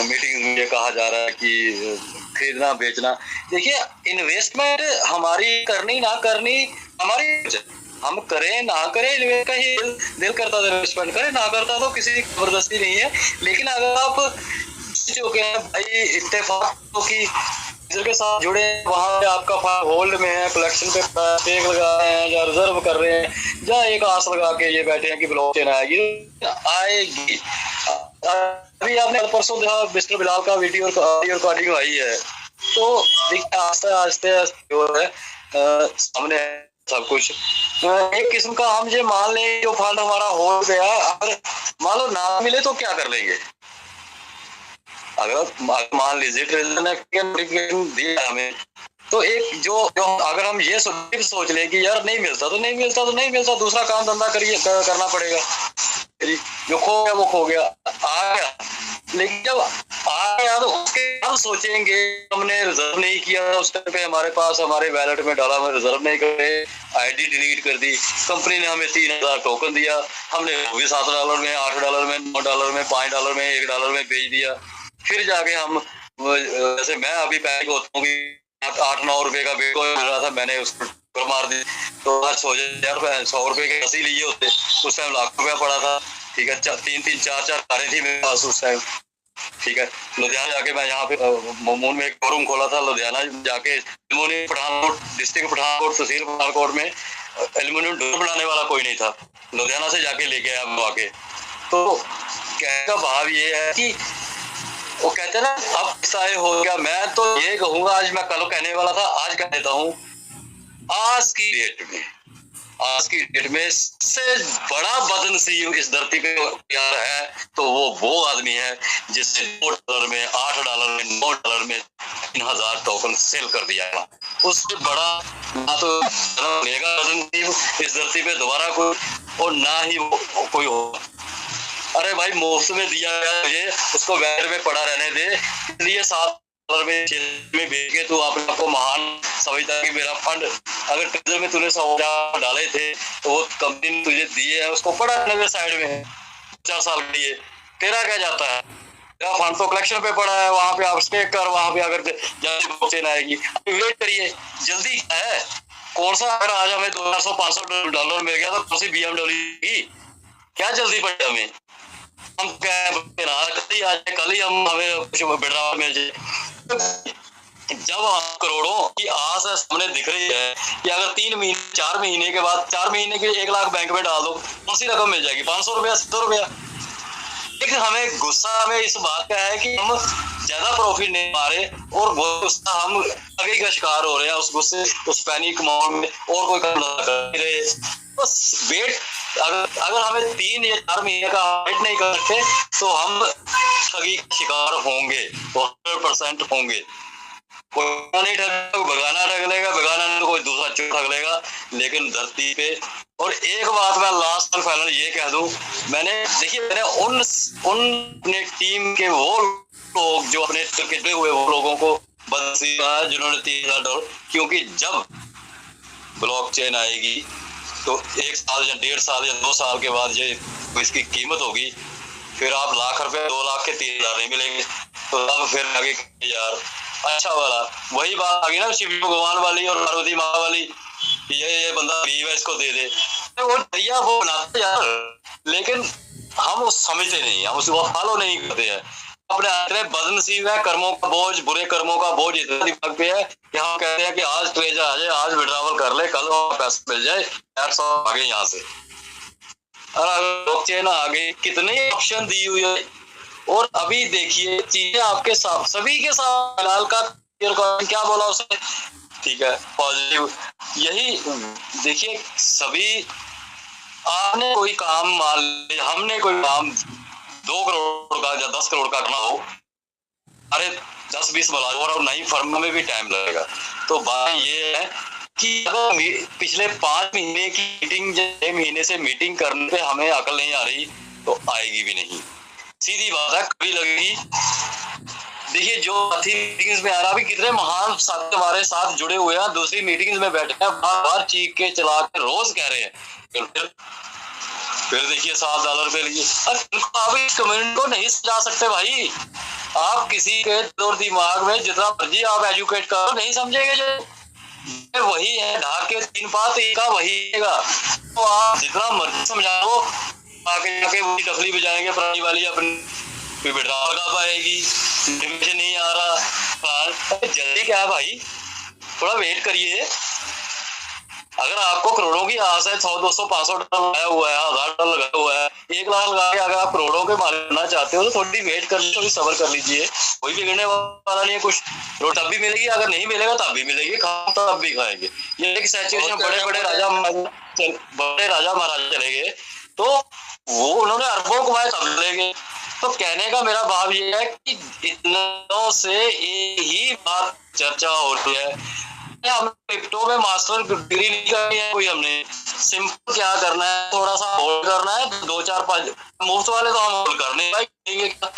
मीटिंग में ये कहा जा रहा है कि खरीदना बेचना। देखिए इन्वेस्टमेंट हमारी करनी ना करनी हमारी, हम करें ना करें, इन्वेस्ट का ही दिल करता था, इन्वेस्टमेंट करें ना करता तो किसी की जबरदस्ती नहीं है। लेकिन अगर आप चुके हैं भाई इत्तेफाक की के साथ जुड़े, वहां पे आपका फंड होल्ड में है, कलेक्शन पे टेक लगा रहे हैं या रिजर्व कर रहे हैं, या एक आस लगा के ये बैठे हैं कि ब्लॉकचेन आएगी। अभी आपने परसों देखा मिस्टर बिलाल का वीडियो रिकॉर्डिंग आई है, तो देखिए आस्ते आस्ते जो है सामने सब कुछ एक किस्म का। हम ये मान लें जो फंड हमारा होल्ड पे है, अगर मान लो ना मिले तो क्या कर लेंगे? अगर मान लीजिए ट्रेजर ने नोटिफिकेशन दिया हमें, तो एक जो अगर हम ये सोच लें कि यार नहीं मिलता तो नहीं मिलता तो नहीं मिलता, दूसरा काम धंधा करना पड़ेगा, जो खो गया वो खो गया, आ गया। लेकिन जब आ गया तो उसके बाद सोचेंगे हमने रिजर्व नहीं किया उस टाइम पे, हमारे पास हमारे वैलेट में डाला, हमें रिजर्व नहीं करे, आईडी डिलीट कर दी, कंपनी ने हमें 3000 टोकन दिया, हमने वो भी $7 में, $8 में, $9 में, $5 में, $1 में बेच दिया। फिर जाके हम जैसे मैं अभी पैनिक होता हूँ कि 8-9 रुपए का बिटकॉइन मिल रहा था, मैंने उसको मार दी, तो आज सोचे यार 100 रुपए के 80 लिए होते, उस टाइम लाख रुपया पड़ा था, ठीक है, 3-3 4-4 कारें थी मेरे पास उस टाइम, ठीक है। लुधियाना जाके मैं यहाँ पे मोमून में एक शोरूम खोला था, लुधियाना जाके एल्युमिनियम पठानकोट डिस्ट्रिक्ट पठानकोट तहसील पठानकोट में एल्युमिनियम डोर बनाने वाला कोई नहीं था, लुधियाना से जाके लेके आया हम आके। तो कहने का भाव ये है कि वो कहते हैं ना अब किसाए हो गया। मैं तो ये कहूंगा, आज मैं कल कहने वाला था, आज कह देता हूँ, आज की डेट में आज की डेट में सबसे बड़ा बदनसीब इस धरती पे यार है तो वो आदमी है जिसने $2 में, $8 में, $9 में 3000 टोकन सेल कर दिया है। उससे बड़ा ना तो लेगा बदनसीब इस धरती पे दोबारा कोई, और ना ही वो कोई हो। अरे भाई मुफ्त में दिया गया मुझे, उसको वैट में पड़ा रहने दे, इसलिए $7 में बेच के तू अपने आपको महान समझता कि मेरा फंड, अगर ट्रेजर में तूने 100 डाले थे तो वो कंपनी ने तुझे दिए है, उसको पड़ा रहने साइड में 4 साल के लिए। तेरा क्या जाता है, तेरा फंड तो कलेक्शन पे पड़ा है, वहां पे आप स्टेक कर, वहां पे अगर जल्दी आएगी वेट करिए, जल्दी क्या है। कौन सा, अगर आज हमें $200-500 मिल गया तो कौन सी BMW की, क्या जल्दी पड़ी हमें, हम कल ही हम हमें कुछ बिडरा मिल जाए। जब हम करोड़ों की आस है सामने दिख रही है कि अगर 4 महीने के बाद 4 महीने के 1 लाख बैंक में डाल दो, कौन सी रकम मिल जाएगी, 500 रुपया, 70 रुपया। लेकिन हमें गुस्सा हमें इस बात का है कि हम ज्यादा प्रॉफिट नहीं मारे, और गुस्सा हम आगे का शिकार हो रहे हैं उस गुस्से, उस पैनिक मोड में, और कोई काम नहीं कर रहे। बस वेट, अगर हमें 3 या 4 महीने का वेट नहीं कर सकते तो हम ठगी का शिकार होंगे, 100% होंगे। कोई नहीं ठग, भगाना ठग लेगा, भगाना नहीं तो कोई दूसरा चोर ठग लेगा। लेकिन धरती पे, और एक बात मैं लास्ट और फाइनल ये कह दूं, मैंने उन अपने टीम के वो लोग जो अपने कितने हुए वो लोगों को बदनसीब है जिन्होंने $3000, क्योंकि जब ब्लॉकचेन आएगी तो 1 साल या 1.5 साल या 2 साल के बाद ये इसकी कीमत होगी, फिर आप लाख रुपए 2 लाख के 3000 नहीं मिलेंगे, तो तब फिर आगे यार अच्छा वाला वही बात आ गई ना शिव भगवान वाली और पार्वती माँ वाली, ये बंदा गरीब है इसको दे दे, वो भैया वो बनाते यार, लेकिन हम उस समझते नहीं, हम उसको फॉलो नहीं करते हैं। अपने इतने बदनसीब है, कर्मों का बोझ, बुरे कर्मों का बोझ इतना दिमाग पे है कि हम कहते हैं कि आज ट्रेजर आ जाए, आज विड्रॉवल कर ले, कल पैसा मिल जाए, 800 आगे यहाँ से। और अगर ब्लॉकचेन आ गई, कितने ऑप्शन दी हुई है, और अभी देखिए चीजें आपके साथ, सभी के साथ। फिलहाल का क्या बोला उसने, ठीक है पॉजिटिव, यही देखिए सभी, आपने कोई काम मान लिया, हमने कोई काम 2 करोड़ का या 10 करोड़ का करना हो, अरे 10-20 बुला और नई फर्म में भी टाइम लगेगा। तो बात ये है कि अगर पिछले 5 महीने की मीटिंग, 6 महीने से मीटिंग करने पे हमें अकल नहीं आ रही तो आएगी भी नहीं, सीधी बात है, कभी लगेगी। देखिए जो साथी मीटिंग्स में आ रहा, अभी कितने महान साथी हमारे साथ जुड़े हुए हैं, दूसरी मीटिंग्स में बैठे हैं, बार चीख के चला के रोज कह रहे हैं, फिर देखिए $7 पे लिए। आप इस कम्युनिटी को नहीं समझा सकते भाई, आप किसी के और दिमाग में जितना मर्जी आप एजुकेट करो नहीं समझेंगे, जो वही है ढाक के 3 पात एक का वही है, तो आप जितना मर्जी समझा लो, आगे जाके वही डफली बजाएंगे पुरानी वाली, अपनी बिठा लगा पाएगी, नहीं आ रहा, जल्दी क्या है भाई, थोड़ा वेट करिए। अगर आपको करोड़ों की आस है, 100, 200, 500 लगाया हुआ है, $1000 लगाया हुआ है, 1 लाख लगा के अगर आप करोड़ों के मालिक बनना चाहते हो तो थोड़ी वेट कर लीजिए, थोड़ी सब्र कर लीजिए, कोई बिगड़ने वाला नहीं है कुछ, रोटी तब भी मिलेगी, अगर नहीं मिलेगा तब भी मिलेगी, खाओ तब भी खाएंगे। ये एक सिचुएशन, बड़े राजा महाराजा चले गए तो वो उन्होंने अरबों कमाए तब चले गए। तो कहने का मेरा भाव ये है कि इतनों से यही बात चर्चा हो रही है, हम क्रिप्टो में मास्टर डिग्री नहीं करनी है कोई, हमने सिंपल क्या करना है, थोड़ा सा होल्ड करना है, 2-4-5 मुफ्त वाले तो हम होल्ड करने क्या,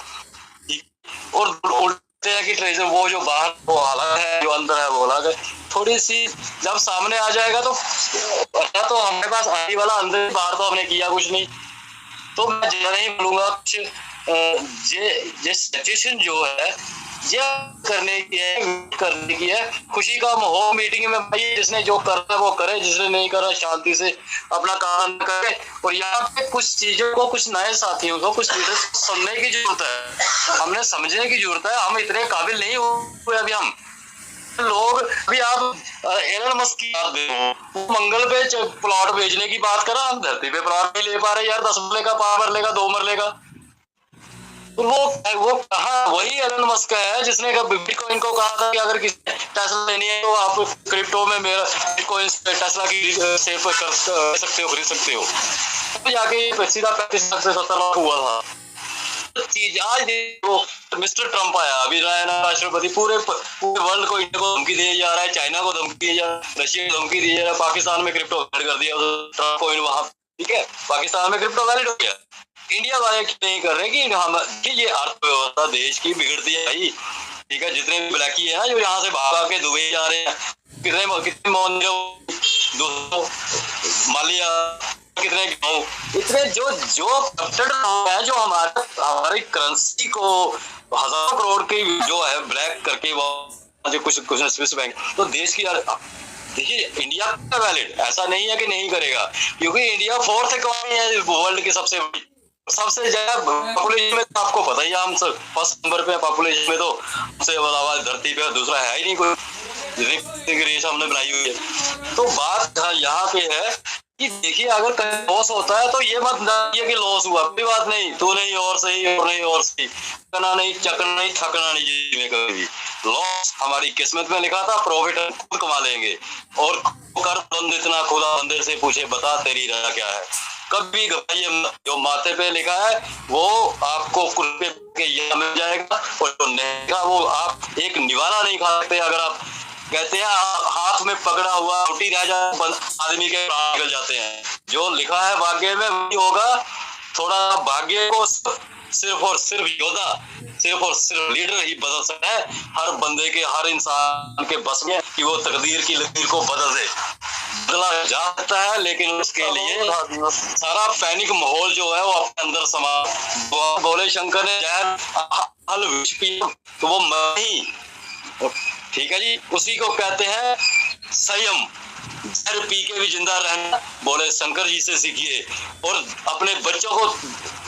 और उल्टे है कि ट्रेजर वो जो बाहर वो अलग है, जो अंदर है वो अलग है, थोड़ी सी जब सामने आ जाएगा तो अच्छा, तो हमारे पास आने वाला अंदर बाहर तो हमने किया कुछ नहीं, तो मैं ज्यादा नहीं बोलूंगा कुछ। ये सिचुएशन जो है ये करने की है, खुशी का माहौल मीटिंग में भाई, जिसने जो करना है वो करे, जिसने नहीं करा शांति से अपना काम करे। और यहाँ पे कुछ चीजों को, कुछ नए साथियों को, कुछ लीडर्स को समझने की जरूरत है, हमने समझने की जरूरत है, हम इतने काबिल नहीं हुए अभी हम लोग। अभी आप एलन मस्क की बात देखो, मंगल पे प्लॉट बेचने की बात करा, हम धरती पे प्लॉट नहीं ले पा रहे यार, 10 मरले का 5 मरले का 2 मरले का, तो वो कहा वही एलन मस्क है जिसने बिटकॉइन को कहा था कि अगर किसी टेस्ला लेनी है तो आप क्रिप्टो में मेरा बिटकॉइन टेस्ला की सेल कर सकते हो, खरीद सकते हो। तो जाके सीधा 35 लाख से 70 लाख हुआ था चीज। आज देखो मिस्टर ट्रम्प आया, अभी नया राष्ट्रपति, पूरे वर्ल्ड को, इंडिया को धमकी दिया जा रहा है, चाइना को धमकी दिया जा रहा है, रशिया को धमकी दिया जा रहा है, पाकिस्तान में क्रिप्टो वैलिड कर दिया ट्रम्प कॉइन वहां, ठीक है, पाकिस्तान में क्रिप्टो वैलिड हो गया। इंडिया वाले नहीं कर रहे कि हम कि ये अर्थव्यवस्था देश की बिगड़ती है भाई, ठीक है। जितने भी ब्लैकी है ना जो यहाँ से भाग के दुबई जा रहे हैं, कितने मालिया, कितने इतने जो करप्टेड है, जो हमारी करेंसी को हजारों करोड़ की जो है ब्लैक करके वो जो कुछ स्विस बैंक, तो देश की देखिए इंडिया का वैलिड ऐसा नहीं है कि नहीं करेगा, क्योंकि इंडिया 4th इकोनॉमी है वर्ल्ड की, सबसे ज्यादा पॉपुलेशन में, तो आपको पता ही है हम फर्स्ट नंबर पे पॉपुलेशन में, तो सबसे अलावा धरती पे दूसरा है ही नहीं कोई, जितनी रेस हमने बनाई हुई है। तो बात यहाँ पे है कि देखिए अगर कहीं लॉस होता है तो ये मत ये कि लॉस हुआ, कोई बात नहीं, तू नहीं और सही और नहीं और सही, करना नहीं, चकना नहीं, थकना नहीं, जिसमें कभी भी लॉस हमारी किस्मत में लिखा था, प्रॉफिट हम खुद कमा लेंगे। और कर बंद इतना खुदा बंदे से पूछे बता तेरी राह क्या है, कभी घबराइए, जो माथे पे लिखा है वो आपको कुर्ते के ये मिल जाएगा, और जो नहीं का वो आप एक निवाला नहीं खा सकते। अगर आप कहते हैं हाथ में पकड़ा हुआ रोटी रह जाए, आदमी के प्राण निकल जाते हैं। जो लिखा है भाग्य में वही होगा। थोड़ा भाग्य को सिर्फ और सिर्फ योद्धा, सिर्फ और सिर्फ लीडर ही बदल सकता है। हर बंदे के, हर इंसान के बस में कि वो तकदीर की लकीर को बदल दे, बदला जा सकता है, लेकिन उसके लिए सारा पैनिक माहौल जो है वो अपने अंदर समा। बोले शंकर ने जहर हल विष पी तो वो नहीं, ठीक है जी, उसी को कहते हैं संयम। जहर पी के भी जिंदा रहना बोले शंकर जी से सीखिए, और अपने बच्चों को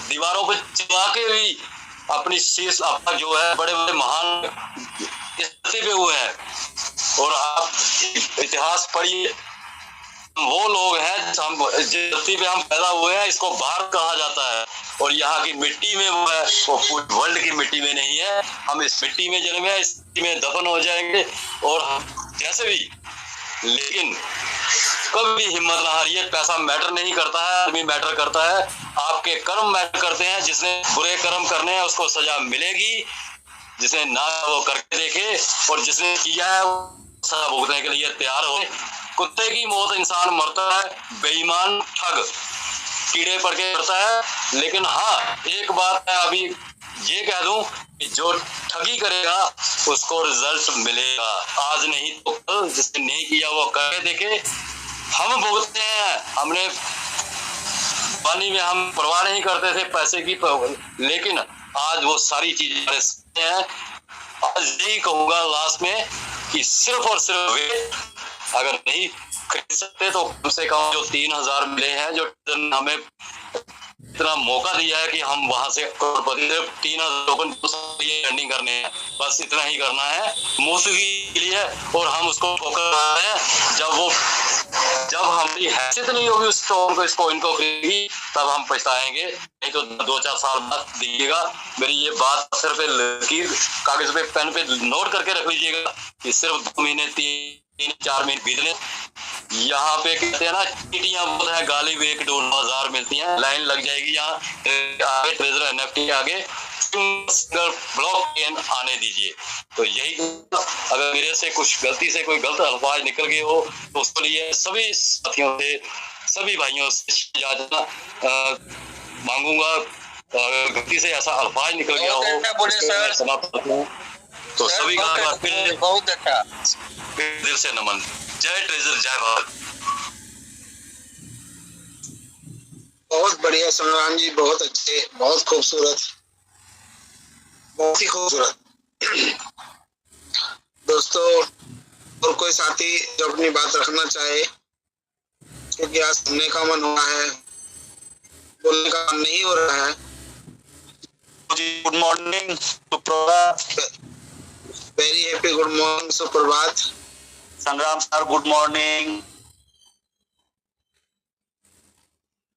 दीवारों पे चिपका के भी अपनी शीश, अपना जो है बड़े बड़े महान स्थिति पे हुए हैं। और आप इतिहास पढ़िए, वो लोग हैं जिस धरती पे हम पैदा हुए हैं, इसको भारत कहा जाता है, और यहाँ की मिट्टी में वो है, वो पूरी वर्ल्ड की मिट्टी में नहीं है। हम इस मिट्टी में जन्मे हैं, इस मिट्टी में दफन हो जाएंगे, और हम जैसे भी, लेकिन कभी हिम्मत ना हारिए। पैसा मैटर नहीं करता है, आदमी मैटर करता है, आपके कर्म मैटर करते हैं। जिसने बुरे कर्म करने हैं उसको सजा मिलेगी, जिसने ना वो करके देखे, और जिसने किया है वो सजा भुगतने के लिए तैयार हो। कुत्ते की मौत इंसान मरता है, बेईमान ठग कीड़े पड़ के मरता है। लेकिन हाँ एक बात है, अभी ये कह दूं कि जो ठगी करेगा उसको रिजल्ट मिलेगा, आज नहीं तो कल। जिसने नहीं किया वो करके देखे। हम भुगतते हैं, हमने पानी में हम परवाह नहीं करते थे पैसे की, लेकिन आज वो सारी चीजें हैं। आज यही कहूंगा लास्ट में कि सिर्फ और सिर्फ वे अगर नहीं खरीद सकते तो कम से कम जो 3000 मिले हैं, जो हमें इतना मौका दिया है कि हम वहां से करोड़पति, 3000 टोकन अर्निंग करने हैं, बस इतना ही करना है मौसमी के लिए। और हम उसको फोकस कर रहे हैं। जब हमारी हैसियत नहीं होगी उस टोकन को, इसको इनको खरीदी, तब हम पछताएंगे, नहीं तो 2-4 साल बाद दिखेगा। मेरी ये बात सिर्फ लकीर कागज पे पेन पे नोट करके रख लीजिएगा कि सिर्फ 2 महीने 3-4 महीने बीतने। यहाँ पे कहते हैं ना चीटियां बहुत है, गाली भी 1-2 हज़ार मिलती हैं, लाइन लग जाएगी यहाँ आगे ट्रेजर एनएफटी आगे, ब्लॉक चेन आने दीजिए। तो यही अगर मेरे से कुछ गलती से कोई गलत अल्फाज निकल गए हो तो उसके लिए सभी साथियों से, सभी भाइयों से मांगूंगा। अगर गलती से ऐसा अल्फाज निकल गया हो तो सभी का बहुत अच्छा, दिल से नमन। जय ट्रेजर, जय भारत। बहुत बढ़िया संग्राम जी, बहुत अच्छे, बहुत खूबसूरत, बहुत ही खूबसूरत। दोस्तों और कोई साथी जो अपनी बात रखना चाहे, क्योंकि आज सुनने का मन हुआ है, बोलने का मन नहीं हो रहा है। गुड मॉर्निंग, सुप्रभात। वेरी हैप्पी गुड मॉर्निंग, सुप्रभात। संग्राम सर गुड मॉर्निंग।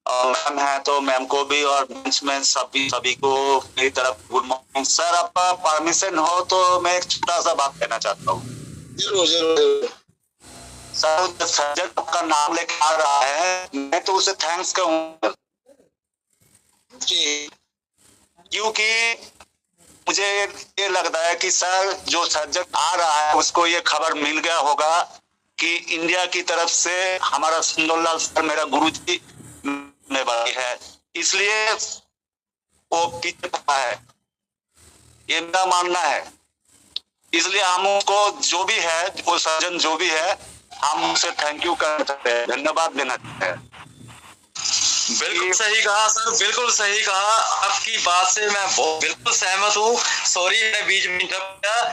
मैम है तो मैम को भी और बेंच में सभी को मेरी तरफ गुड मॉर्निंग सर। आपका परमिशन हो तो मैं एक छोटा सा बात कहना चाहता हूँ। जरूर जरूर सर सर्जन आपका नाम लेके आ रहा है, मैं तो उसे थैंक्स कहूँ जी, क्योंकि मुझे ये लगता है कि सर जो सर्जन आ रहा है उसको ये खबर मिल गया होगा कि इंडिया की तरफ से हमारा सुंदरलाल सर मेरा गुरुजी ने वाली है, इसलिए वो पीछे पड़ा है, ये मेरा मानना है। इसलिए हम उसको जो भी है, वो सर्जन जो भी है, हम उसे थैंक यू करना चाहते हैं, धन्यवाद देना चाहते हैं। बिल्कुल सही कहा सर, बिल्कुल सही कहा। आपकी बात से मैं बिल्कुल सहमत हूँ। सॉरी मैं बीच में इंटरप्ट किया।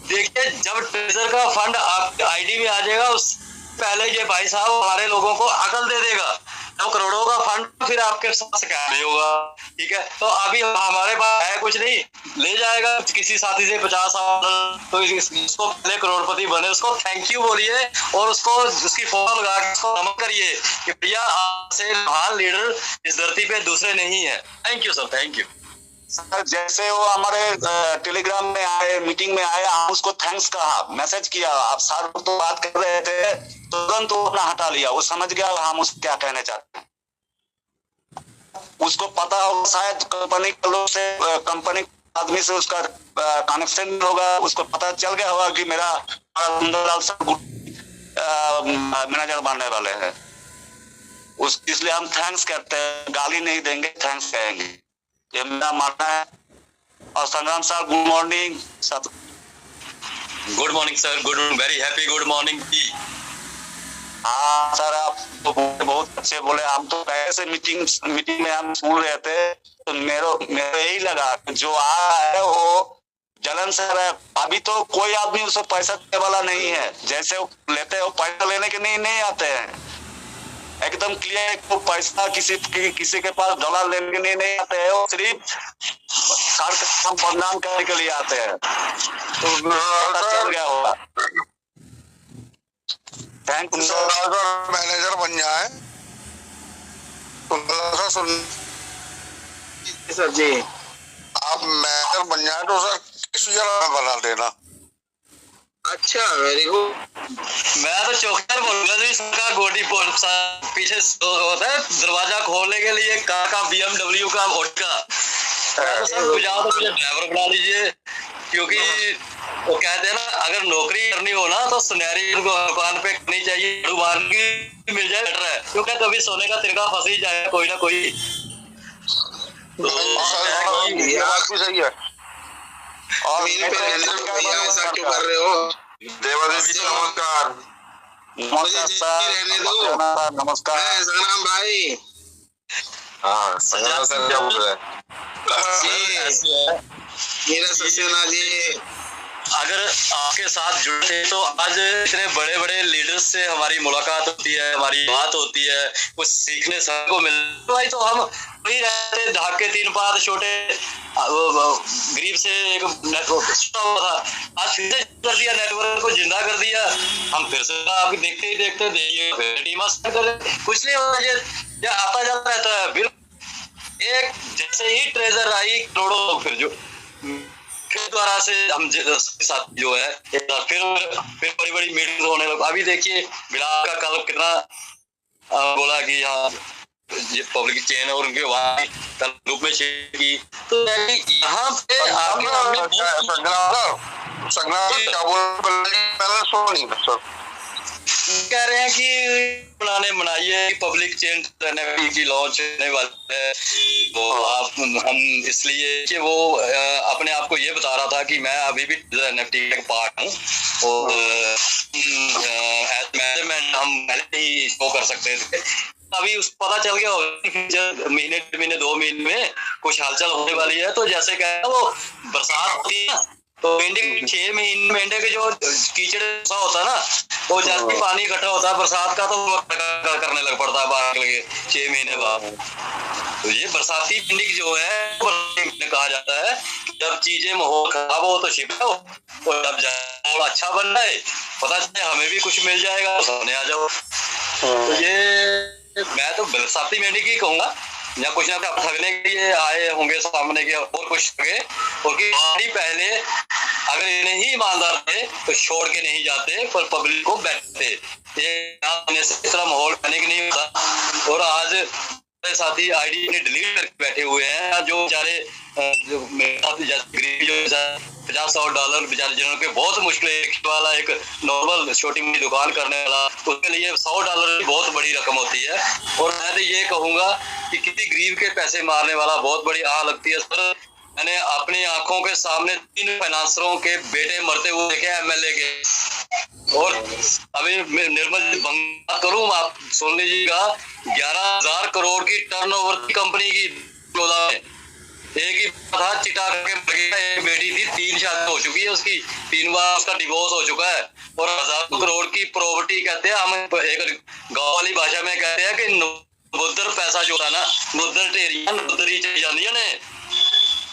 देखिए जब ट्रेजर का फंड आपके आईडी में आ जाएगा उस पहले ये भाई साहब हमारे लोगों को अकल दे देगा। तो करोड़ों का फंड फिर आपके साथ शिकायत नहीं होगा, ठीक है। तो अभी हमारे पास है कुछ नहीं, ले जाएगा किसी साथी से 50 साल, तो इसको पहले करोड़पति बने, उसको थैंक यू बोलिए और उसको उसकी फोटो लगा के उसको नमन करिए कि भैया आपसे महान लीडर इस धरती पे दूसरे नहीं है। Thank you sir, thank you sir. जैसे वो हमारे टेलीग्राम में आए, मीटिंग में आए, हम उसको थैंक्स कहा, मैसेज किया, आप सर तो बात कर रहे थे, तुरंत वो अपना हटा लिया, वो समझ गया हम उसको क्या कहने चाहते हैं। उसको पता होगा शायद कंपनी के लोग से, कंपनी आदमी से उसका कनेक्शन होगा, उसको पता चल गया होगा कि मेरा सुंदरलाल सर मैनेजर बनने वाले हैं। इसलिए हम थैंक्स कहते हैं, गाली नहीं देंगे, थैंक्स कहेंगे, ये मेरा मानना है। और Sangram sir good morning sir. Good morning sir, good very happy good morning ji. हाँ सर आप तो बहुत अच्छे बोले, हम तो पहले से मीटिंग में हम सुन रहे थे, तो मेरे यही लगा जो आ रहा है वो जलन सर है। अभी तो कोई आदमी उसे पैसा देने वाला नहीं है, जैसे वो लेते हैं वो पैसा लेने के नहीं आते हैं, एकदम क्लियर। वो पैसा किसी के पास डॉलर लेने के लिए नहीं आते हैं, वो सिर्फ सर का काम बदनाम करने के लिए आते हैं। तो पता चल गया होगा। Thank you sir. मैनेजर बन जाए सर जी, आप मैनेजर बन जाए तो सर किसी बना देना। अच्छा वेरी गुड। मैं तो चौकीदार बोलूंगा जी, सबका गोडी पीछे होता है दरवाजा खोलने के लिए का BMW का वोडका। तो सर बुझाओ तो मुझे ड्राइवर बना लीजिए, क्योंकि वो कहते हैं ना अगर नौकरी करनी हो ना तो सुनहरी दुकान पे करनी चाहिए, दुकान की मिल जाए बेटर है, क्योंकि कभी सोने का तिरका फंस ही जाए कोई ना कोई। ये बात भी सही है। और मेरे पे रहने दो भैया, ऐसा क्यों कर रहे हो? देवादेवी जी नमस्कार। नमस्कार सर, रहने दो। नमस्कार संग्राम भाई। हाँ संग्राम सर क्या बोल रहे हैं? मेरा सस्यना जी, अगर आपके साथ जुड़े थे तो आज इतने बड़े बड़े लीडर्स से हमारी मुलाकात होती है, हमारी बात होती है, कुछ सीखने सबको मिलता भाई। तो हम वही रहते ढाक के 3 पात छोटे गरीब से एक नेटवर्क था, आज फिर से कर दिया, नेटवर्क को जिंदा कर दिया। हम फिर से आप देखते ही देखते देखिए कुछ नहीं होता, ये आता जाता रहता है। बिल्कुल एक जैसे ही ट्रेजर आई करोड़ों लोग फिर जो द्वारा से हम साथ जो है फिर बड़ी बड़ी मीटिंग होने लगा। अभी देखिए बिलाल का कल कितना बोला कि यहाँ ये पब्लिक चेन है और उनके वहाँ कल ग्रुप में शेयर की, तो यहाँ पे क्या बोल कह रहे हैं कि मनाइए पब्लिक चेन की लॉन्च होने वाली है। तो आप हम इसलिए कि वो अपने आप को ये बता रहा था कि मैं अभी भी NFT का पार्ट हूँ और एज मैनेजमेंट हम पहले ही शो कर सकते थे। अभी उस पता चल गया होगा महीने 2 महीने में कुछ हलचल होने वाली है। तो जैसे कहना वो बरसात होती है तो मेंढे के 6 महीने मेंढे के जो कीचड़ होता है ना, वो जैसे पानी इकट्ठा होता है बरसात का तो करने लग पड़ता है बाहर लगे 6 महीने बाद। तो ये बरसाती भिंडी जो है कहा जाता है, जब चीजें माहौल खराब हो तो छिपाओ और जब माहौल अच्छा बन रहा है पता चले हमें भी कुछ मिल जाएगा, सामने आ जाओ। तो ये मैं तो बरसाती मेंढी की कहूंगा, या कुछ ना कुछ ठगने के लिए आए होंगे सामने के और कुछ ठगे, और कि पहले अगर ये नहीं ईमानदार थे तो छोड़ के नहीं जाते पर पब्लिक को बैठते, ये इस तरह माहौल करने की नहीं होता। और आज साथी आईडी ने डिलीट करके बैठे हुए हैं, जो बेचारे गरीब जो $50-100 बेचारे जिन्होंने के बहुत मुश्किल वाला एक नॉर्मल छोटी मोटी दुकान करने वाला, उसके लिए $100 बहुत बड़ी रकम होती है। और मैं तो ये कहूंगा कि किसी गरीब के पैसे मारने वाला बहुत बड़ी आह लगती है सर। मैंने अपनी आंखों के सामने 3 फाइनेंसरों के बेटे मरते हुए देखे, एमएलए के। और अभी मैं निर्मल बात करूं, आप सुन लीजिएगा, 11,000 करोड़ की टर्नओवर की कंपनी की एक ही था चिटा करके मर गया। एक बेटी थी, 3 शादी हो चुकी है उसकी, 3 बार उसका डिवोर्स हो चुका है। और 1,000 करोड़ की प्रॉपर्टी कहते हैं, हम एक गाँव वाली भाषा में कहते हैं कि नबुद्दर पैसा जो था ना, नबुद्दर ढेरिया नबुद्दर ही चली जाती है ने,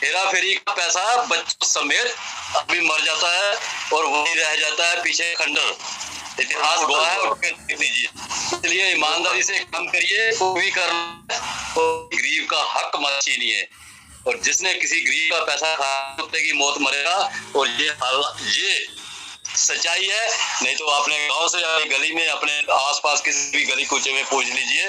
हेरा फेरी का पैसा बच्चों समेत अभी मर जाता है और वही रह जाता है पीछे खंडर। इतिहास गवाह है, और लीजिए। इसलिए ईमानदारी से काम करिए, कोई करना तो गरीब का हक मत छीनिए। और जिसने किसी गरीब का पैसा खाया कुत्ते की मौत मरेगा। और ये सच्चाई है। नहीं तो अपने गांव से या गली में अपने आसपास किसी भी गली कूचे में पूछ लीजिए,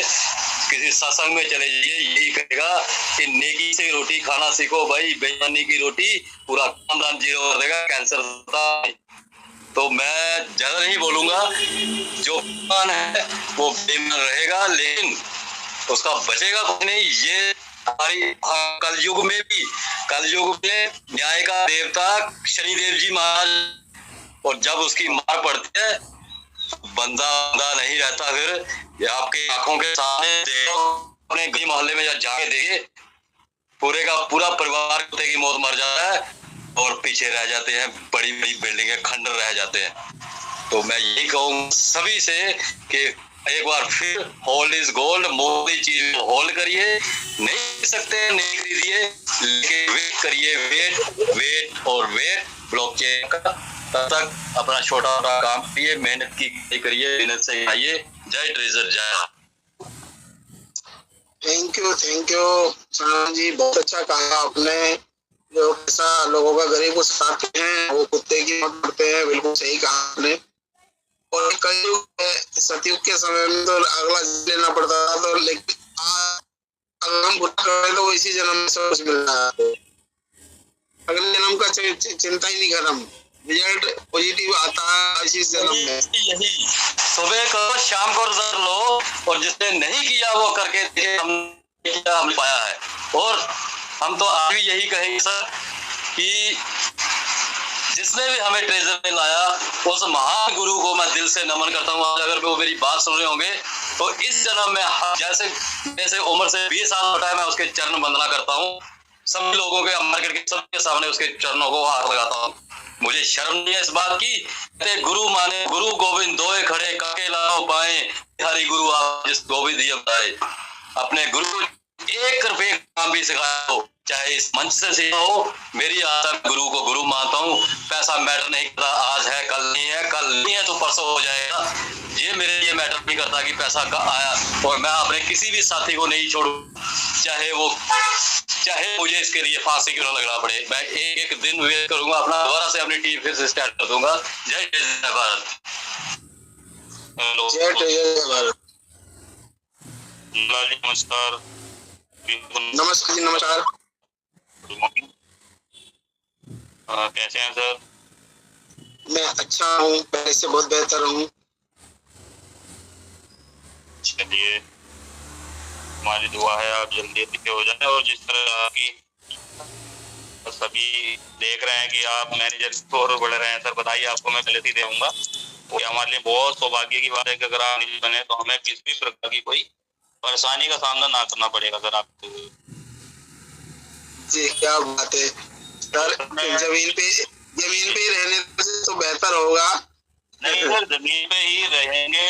किसी सत्संग में चले जाइए, यही कहेगा कि नेकी से रोटी खाना सीखो भाई, बेईमानी की रोटी पूरा खानदान जीरो कर देगा, कैंसर होता। तो मैं ज्यादा नहीं बोलूंगा, जो बेईमान है वो बेईमान रहेगा, लेकिन उसका बचेगा कुछ नहीं। ये हमारी कलयुग में न्याय का देवता शनिदेव जी महाराज, और जब उसकी मार पड़ती है बंदा नहीं रहता। फिर ये आपके आंखों के सामने देखो, अपने गली मोहल्ले में जाके देखिए, पूरे का पूरा परिवार कुत्ते की मौत मर जाता है और पीछे रह जाते हैं बड़ी बड़ी बिल्डिंगें, खंडर रह जाते हैं। तो मैं यही कहूँ सभी से कि एक बार फिर होल्ड इज गोल्ड, मोदी चीज को होल्ड करिए, नहीं सकते नहीं खरीदिए, लेकिन वेट करिए, वेट और वेट ब्लॉकचेन का। तब तक अपना छोटा छोटा काम करिए, मेहनत की करिए, मेहनत से आइए। जय ट्रेजर, जय। थैंक यू सनातन जी, बहुत अच्छा कहा आपने। जो पैसा लोगों का गरीब को सताते हैं वो कुत्ते की मौत करते हैं, बिल्कुल सही कहा आपने। और कलयुग सतयुग के समय में तो अगला लेना पड़ता था, तो लेकिन अगर हम बुरा कर रहे तो वो इसी जन्म में सब कुछ मिल रहा है, अगले जन्म का चिंता ही नहीं खत्म, रिजल्ट पॉजिटिव आता है इसी जन्म में। यही सुबह करो शाम को रिजल्ट लो, और जिसने नहीं किया वो करके हमने पाया है। और हम तो आज भी यही कहेंगे सर कि जिसने भी हमें ट्रेजर में लाया उस महान गुरु को मैं दिल से नमन करता हूँ। अगर वो मेरी बात सुन रहे होंगे तो इस जन्म में जैसे उम्र से 20 साल होता है, मैं उसके चरण वंदना करता हूँ। सभी लोगों के मार्केट के सबके सामने उसके चरणों को हाथ लगाता हूँ। मुझे शर्म नहीं है इस बात की। गुरु माने गुरु गोविंद दोए खड़े, काके लाओ पाए, हरि गुरु आप जिस गोविंद ही बताए। अपने गुरु 1 रुपए काम भी सिखाओ, चाहे इस मंच से सिखाओ। मेरी आशा गुरु को गुरु मानता हूँ। पैसा मैटर नहीं करता, आज है कल नहीं है, कल नहीं है तो परसों हो जाएगा। ये मेरे लिए मैटर नहीं करता कि पैसा का आया। और मैं अपने किसी भी साथी को नहीं छोड़ू, चाहे मुझे इसके लिए फांसी क्यों ना लगना पड़े। मैं एक दिन वेट करूंगा अपना, दोबारा से अपनी टीम फिर से स्टार्ट कर दूंगा। जय भारत। हेलो, जय भारत। नमस्कार। नमस्कार जी, नमस्कार। कैसे हैं सर? मैं अच्छा हूँ, पहले से बहुत बेहतर हूँ। चलिए, हमारी दुआ है आप जल्दी ठीक हो जाए। और जिस तरह आपकी सभी देख रहे हैं कि आप मैनेजर की ओर बढ़ रहे हैं सर, बधाई आपको मैं पहले ही दूंगा। और हमारे लिए बहुत सौभाग्य की बात है कि अगर आप नहीं बने तो हमें किसी भी प्रकार की कोई परेशानी का सामना ना करना पड़ेगा सर आपको। जी क्या बात है सर, जमीन पे ही रहने से तो बेहतर होगा। नहीं सर, जमीन पे ही रहेंगे,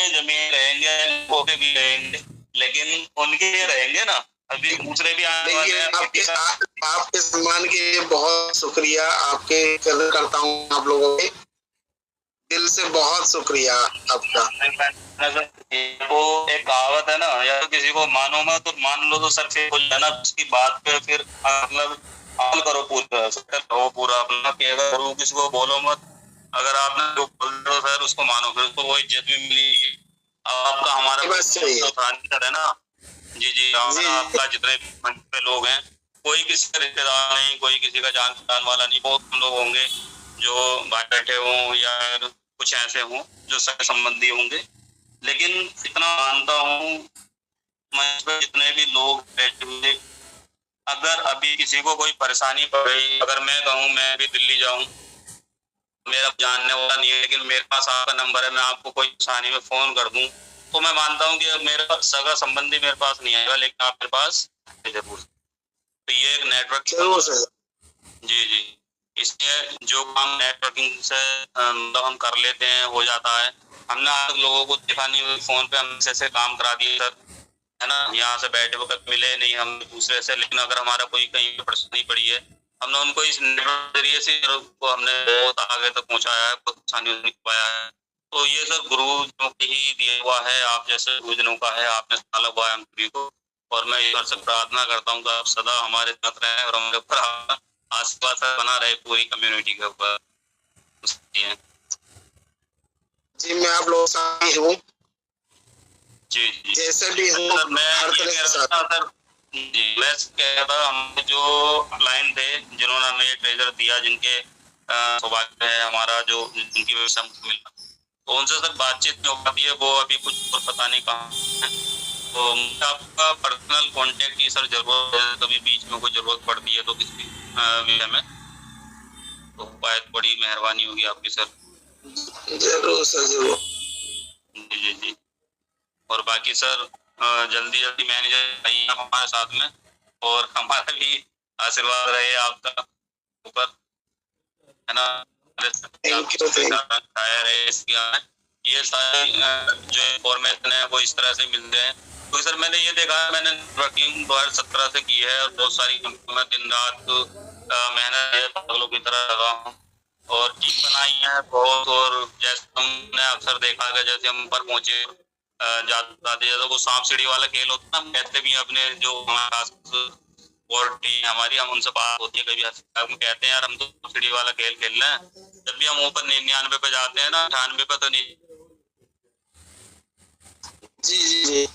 लोगों पे भी रहेंगे, लेकिन उनके लिए रहेंगे ना। अभी दूसरे भी आने वाले हैं। आपके सम्मान के लिए बहुत शुक्रिया, आपके कदर करता हूँ आप लोगों के दिल से बहुत शुक्रिया आपका। वो एक कहावत है ना, या तो किसी को मानो मत तो मान लो तो सर फेल हो जाना, उसकी बात पे फिर मतलब अमल करो पूरा, हो पूरा अपना कि अगर करो किसी को बोलो मत, अगर आपने जो बोल रहे हो सर उसको मानो, फिर उसको वो इज्जत भी मिलेगी। आपका हमारा बस सही है ना। जी जी, आपका जितने मंच पे लोग हैं, कोई किसी का रिश्तेदार नहीं, कोई किसी का जान पहचान वाला नहीं, बहुत कम लोग होंगे जो बाहर बैठे हों या कुछ ऐसे हों जो सगे संबंधी होंगे। लेकिन इतना मानता हूँ मंच पे जितने भी लोग बैठे हुए, अगर अभी किसी को कोई परेशानी पड़ गई, अगर मैं कहूँ मैं भी दिल्ली जाऊँ, मेरा जानने वाला नहीं है लेकिन मेरे पास आपका नंबर है, मैं आपको कोई परेशानी में फोन कर दूं, तो मैं मानता हूँ कि मेरा सगा संबंधी मेरे पास नहीं आएगा, लेकिन आपके पास जरूर। तो ये एक नेटवर्क जरूर सर। जी जी, इसलिए जो काम नेटवर्किंग से हम कर लेते हैं हो जाता है। हमने आज तक लोगों को देखा नहीं, फोन पे हम ऐसे काम करा दिए सर, है ना, यहाँ से बैठे वक्त मिले नहीं हम दूसरे से, लेकिन अगर हमारा कोई कहीं परेशानी पड़ी है, हमने उनको इस नेटवर्क जरिए से को हमने बहुत आगे तक पहुंचाया है, बहुत आसानी से पाया है। तो ये सर गुरुजनों की ही दिया हुआ है, आप जैसे गुरुजनों का है, आपने साल हुआ है हम सभी को, और मैं ईश्वर से प्रार्थना करता हूँ कि आप सदा हमारे साथ रहें और हमारे ऊपर आशीर्वाद बना रहे पूरी कम्युनिटी के ऊपर। जी मैं आप लोग साथ ही हूँ, जी जी, जैसे भी हूँ हर तरह के साथ। जी मैं कह रहा था, हम जो क्लाइंट थे जिन्होंने हमें ये ट्रेजर दिया, जिनके सौभाग्य है हमारा जो जिनकी वजह से हमको मिला, तो उनसे सर बातचीत नहीं हो पाती है, वो अभी कुछ और पता नहीं कहाँ है। तो मुझे आपका पर्सनल कांटेक्ट की सर जरूरत है, कभी बीच में कोई जरूरत पड़ती है तो किसी विषय में, तो बहुत बड़ी मेहरबानी होगी आपकी सर। जरूर सर जरूर। जी जी जी, और बाकी सर जल्दी जल्दी मैनेजर आइए आप हमारे साथ में, और हमारा भी आशीर्वाद रहे आपका ऊपर, है ना। ये सारी जो इन्फॉर्मेशन है वो इस तरह से मिलते हैं। तो सर मैंने ये देखा है, मैंने नेटवर्किंग 2017 से की है और बहुत सारी कंपनियों में दिन रात मेहनत पागलों की तरह लगा हूँ और टीम बनाई है बहुत, और जैसे हमने अक्सर देखा है जैसे हम ऊपर पहुंचे जाते जैसे वो सांप सीढ़ी वाला खेल होता है, हम कहते भी अपने जो हमारे और टीम हमारी, हम उनसे बात होती है, कभी हम कहते हैं यार हम तो सीढ़ी वाला खेल खेल रहे हैं, जब भी हम ऊपर 99 पे जाते हैं ना 98 पे तो नहीं। जी जी जी।